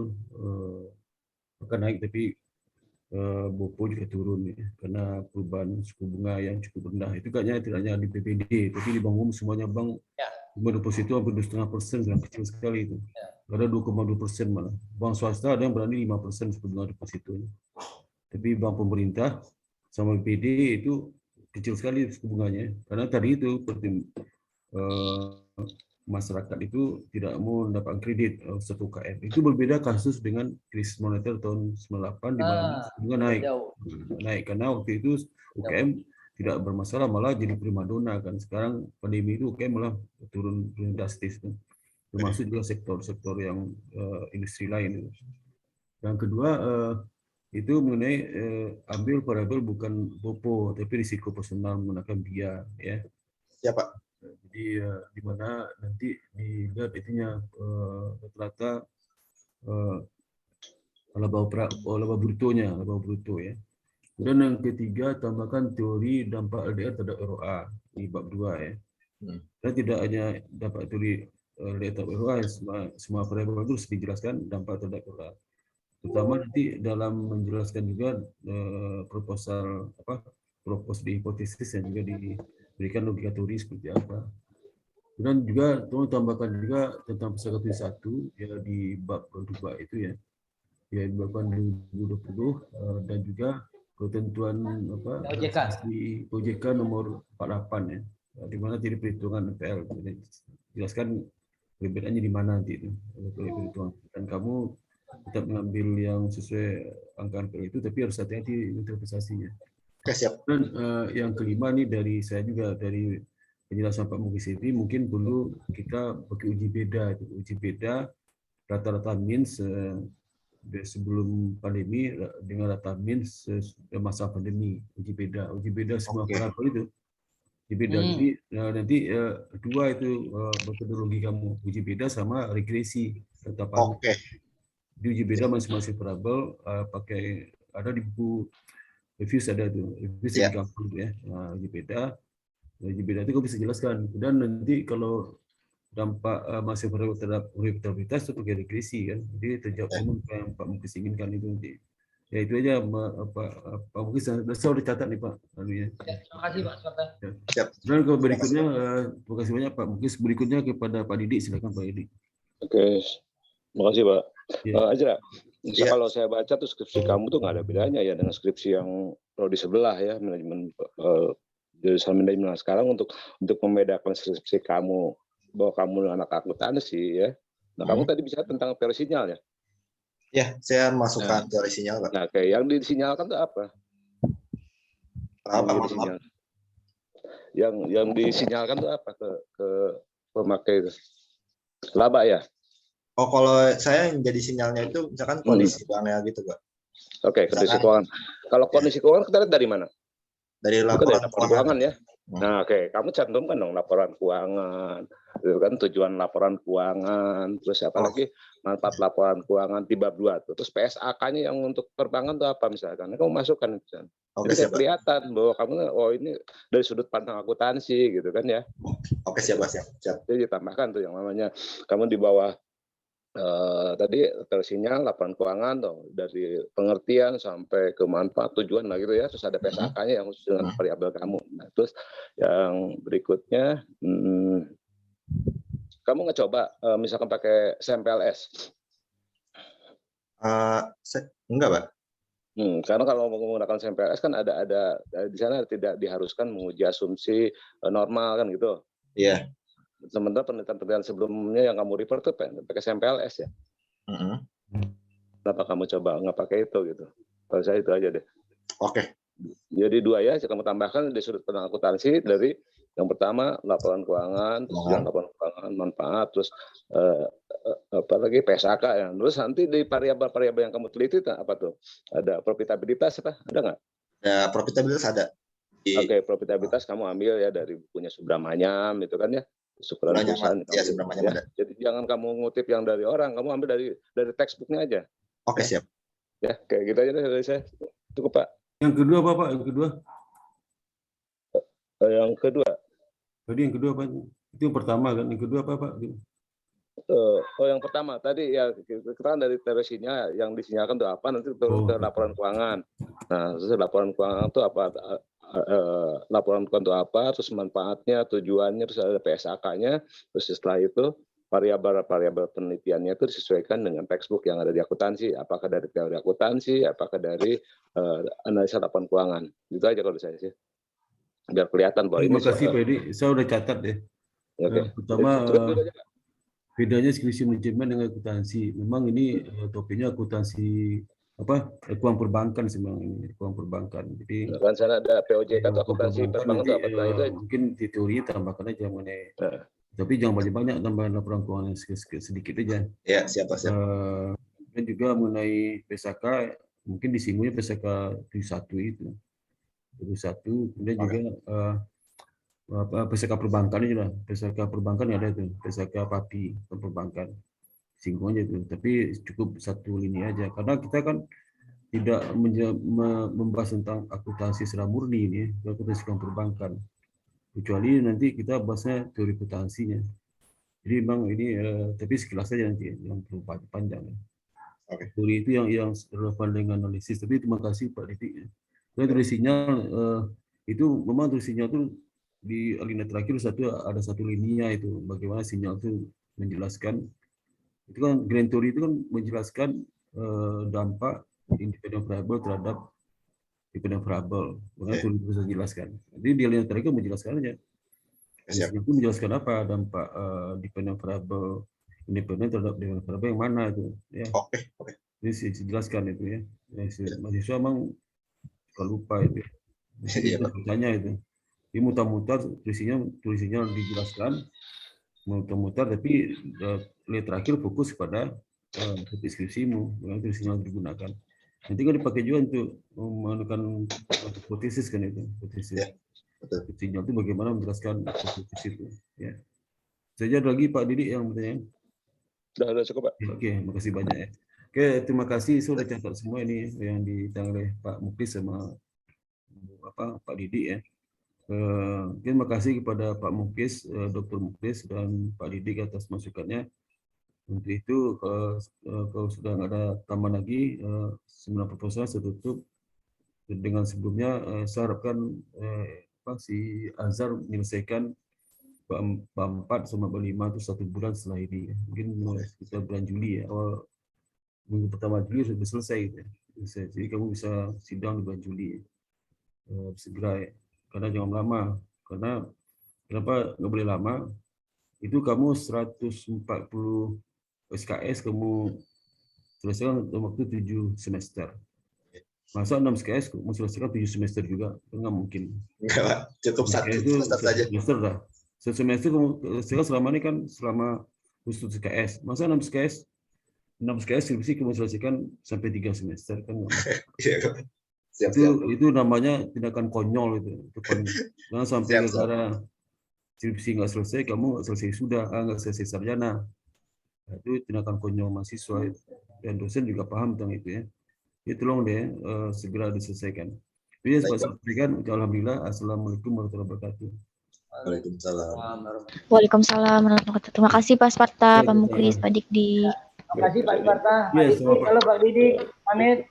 akan naik tapi BOPO juga turun ya, karena perubahan suku bunga yang cukup rendah. Itu kayaknya tidak hanya di BPD, tapi di bank umum semuanya bank bunga deposito hampir 2,5%, yang kecil sekali itu. Ada 2,2% malah. Bank swasta ada yang berani 5% suku bunga depositonya. Tapi bank pemerintah sama BPD itu kecil sekali suku bunganya, karena tadi itu masyarakat itu tidak mau mendapat kredit satu UKM. Itu berbeda kasus dengan krisis moneter tahun 98 di mana suku bunga naik karena waktu itu UKM tidak bermasalah, malah jadi primadona kan. Sekarang pandemi itu UKM malah turun drastis kan. Termasuk juga sektor-sektor yang industri lain. Yang kedua itu mengenai ambil variabel bukan BOPO tapi risiko personal menggunakan BIA ya. Siapa? Jadi di mana nanti dilihat itunya rata-rata laba brutonya, laba bruto ya. Kemudian yang ketiga, tambahkan teori dampak LDR terhadap ROA di bab 2 ya. Dan tidak hanya dampak teori LDR terhadap ROA, semua variabel itu harus dijelaskan dampak terhadap ROA. Terutama nanti dalam menjelaskan juga proposal di hipotesis yang juga diberikan logika teori seperti apa. Dan juga tambahkan juga tentang pesawat 1 ya di bab kedua itu ya, di bab 2020 dan juga ketentuan OJK nomor 48 ya, di mana jadi perhitungan NPL. Jelaskan perbedaannya di mana nanti itu perhitungan. Dan kamu tetap mengambil yang sesuai angka NPL itu, tapi harus hati-hati interpretasinya. Oke, siap. Dan yang kelima nih dari saya juga, dari penjelasan Pak Muklis ini, mungkin perlu kita pakai uji beda. Uji beda rata-rata min sebelum pandemi dengan rata min masa pandemi. Uji beda semua variabel itu. Uji beda. Jadi nanti dua itu metodologi kamu, uji beda sama regresi. Oke. Di uji beda masing-masing variabel pakai, ada di buku reviews, ada tuh reviews di kampus ya. Nah, uji beda itu kau bisa jelaskan. Dan nanti kalau dampak masih terhadap profitabilitas itu pakai regresi kan. Jadi terjawab yang Pak Muklis inginkan itu nanti. Ya itu aja Pak Muklis, saya udah catat nih Pak. Terima kasih Pak Sparta. Dan ke berikutnya, terima kasih banyak Pak Muklis. Berikutnya kepada Pak Didik, silakan Pak Didik. Oke, terima kasih Pak. Azra, Ya. kalau saya baca tuh skripsi kamu tuh nggak ada bedanya ya dengan skripsi yang prodi sebelah ya, manajemen jurusan manajemen sekarang, untuk membedakan skripsi kamu bahwa kamu anak akuntansi ya. Nah, kamu tadi bicara tentang teori sinyal ya? Ya, saya masukkan teori sinyal, Pak. Nah, kayak yang disinyalkan itu apa? Yang disinyalkan itu apa ke pemakai itu? Laba ya? Oh, kalau saya yang jadi sinyalnya itu misalkan kondisi banknya gitu, Pak. Oke, kondisi keuangan. Kalau kondisi keuangan kita lihat dari mana? Dari laporan keuangan ya. Nah, oke, kamu cantumkan dong laporan keuangan, itu kan tujuan laporan keuangan, terus apa lagi manfaat laporan keuangan di bab 2 tuh. Terus PSAK-nya yang untuk perbankan itu apa misalkan? Kamu masukkan itu. Jadi saya kelihatan bahwa kamu ini dari sudut pandang akuntansi gitu kan ya. Oke, siap. Jadi ditambahkan tuh yang namanya kamu di bawah tadi tersinyal laporan keuangan tuh, dari pengertian sampai ke manfaat tujuan lah gitu ya. Terus ada PSAK-nya yang khusus dengan variabel kamu. Nah, terus yang berikutnya kamu nggak coba misalkan pakai SMPLS? Enggak, Pak. Karena kalau menggunakan SMPLS kan ada di sana tidak diharuskan menguji asumsi normal kan gitu. Iya. Sementara penelitian sebelumnya yang kamu refer tuh pakai SMPLS ya. Kenapa kamu coba nggak pakai itu gitu? Kalau saya itu aja deh. Oke. Jadi 2 ya, kamu tambahkan di sudut pandang akuntansi dari yang pertama laporan keuangan, terus laporan keuangan manfaat, terus apalagi PSAK ya. Terus nanti di variabel yang kamu teliti apa tuh? Ada profitabilitas apa? Ada nggak? Ya, profitabilitas ada. Oke, profitabilitas kamu ambil ya dari bukunya Subramanyam itu kan ya. Ukuran perusahaan. Ya, Subramanyam ada. Jadi jangan kamu ngutip yang dari orang, kamu ambil dari textbooknya aja. Oke, siap. Ya, kayak gitu aja dari saya. Cukup Pak. Yang kedua apa Pak? Yang kedua? Yang kedua, Tadi yang kedua apa? Itu yang pertama kan? Yang kedua apa Pak? yang pertama tadi ya kita kan dari terisinya yang disinyalkan itu apa, nanti ke laporan keuangan. Nah, terus laporan keuangan itu apa? Laporan keuangan itu apa? Terus manfaatnya, tujuannya, terus ada PSAK-nya. Terus setelah itu variabel penelitiannya itu disesuaikan dengan textbook yang ada di akuntansi. Apakah dari teori akuntansi, apakah dari analisa laporan keuangan. Gitu aja kalau saya sih. Biar kelihatan bahwa Terima kasih Pak Edi, saya udah catat deh. Oke. Pertama, Itu aja, Pak. bedanya skripsi manajemen dengan akuntansi. Memang ini topiknya akuntansi apa? Keuangan perbankan sebenarnya ini, keuangan perbankan. Jadi Kan sana ada POJK atau keuangan akuntansi perbankan perbankan nanti itu apa? Nah, itu aja. mungkin di teori tambahkan aja mengenai. Nah. Tapi jangan banyak-banyak tambahan laporan keuangan sedikit aja. Ya, siap. Dan juga mengenai PSAK, mungkin disinggungnya PSAK 71 itu. 71, kemudian juga PSAK perbankan aja lah. PSAK perbankan ada itu, PSAK PAPI perbankan. Singgung aja itu, tapi cukup satu lini aja. Karena kita kan tidak membahas tentang akuntansi secara murni ini, akuntansi perbankan. Kecuali nanti kita bahasnya teori akuntansinya. Jadi memang ini, tapi sekilas saja nanti yang perlu panjang. Oke. Teori itu yang relevan dengan analisis. Tapi terima kasih Pak Didik. Dan tulis sinyal itu memang tulis sinyal itu di alinea terakhir ada satu linia itu bagaimana sinyal itu menjelaskan. Itu kan grand theory itu kan menjelaskan dampak independent variable terhadap dependent variable. Makanya itu bisa jelaskan. Jadi di alinea terakhir menjelaskan aja. Itu menjelaskan apa dampak dependent variable independent terhadap dependent variable yang mana itu. Ya. Oke. Ini dijelaskan itu ya. Mahasiswa emang suka lupa itu. Iya, Pak. Bacanya itu. Ini mutar-mutar tulisannya dijelaskan, mutar-mutar, tapi lihat terakhir fokus pada deskripsimu, yang tulisannya digunakan. Nanti kan dipakai juga untuk menekan hipotesis kan itu, hipotesis. Sinyal itu bagaimana menjelaskan hipotesis itu. Ya. Saja lagi Pak Didik yang bertanya. Sudah cukup Pak. Oke, makasih banyak ya. Oke, terima kasih. Saya sudah catat semua ini yang ditangani oleh Pak Muklis sama Pak Didik ya. Terima kasih kepada Pak Muklis, Dr. Muklis dan Pak Didik atas masukannya. Untuk itu, kalau sudah nggak ada tambahan lagi, seminar proposal saya tutup. Dengan sebelumnya, saya harapkan si Azhar menyelesaikan bab 4 sama bab 5 itu 1 bulan setelah ini. Mungkin kita bulan Juli ya, awal minggu pertama Juli sudah selesai gitu ya. Jadi kamu bisa sidang di bulan Juli segera ya. Karena jangan lama. Karena kenapa nggak boleh lama? Itu kamu 140 SKS kamu selesaikan dalam waktu 7 semester. Masa 6 SKS kamu selesaikan 7 semester juga? Nggak mungkin. Enggak, Pak. Cukup 1 semester saja. Semester lah. Semester kamu selesaikan selama ini kan selama khusus SKS. Masa 6 SKS skripsi kamu selesaikan sampai 3 semester kan nggak mungkin. Siap. Itu namanya tindakan konyol itu konyol. Jangan sampai negara skripsi nggak selesai, kamu nggak selesai nggak selesai sarjana. Nah, itu tindakan konyol mahasiswa dan dosen juga paham tentang itu ya. Jadi tolong deh segera diselesaikan. Jadi saya sampaikan, alhamdulillah. Assalamualaikum warahmatullahi wabarakatuh. Waalaikumsalam warahmatullahi wabarakatuh. Terima kasih Pak Sparta, Pak Muklis, Pak Dikdik. Terima kasih Pak Sparta. Yes, Halo Pak Didik, pamit.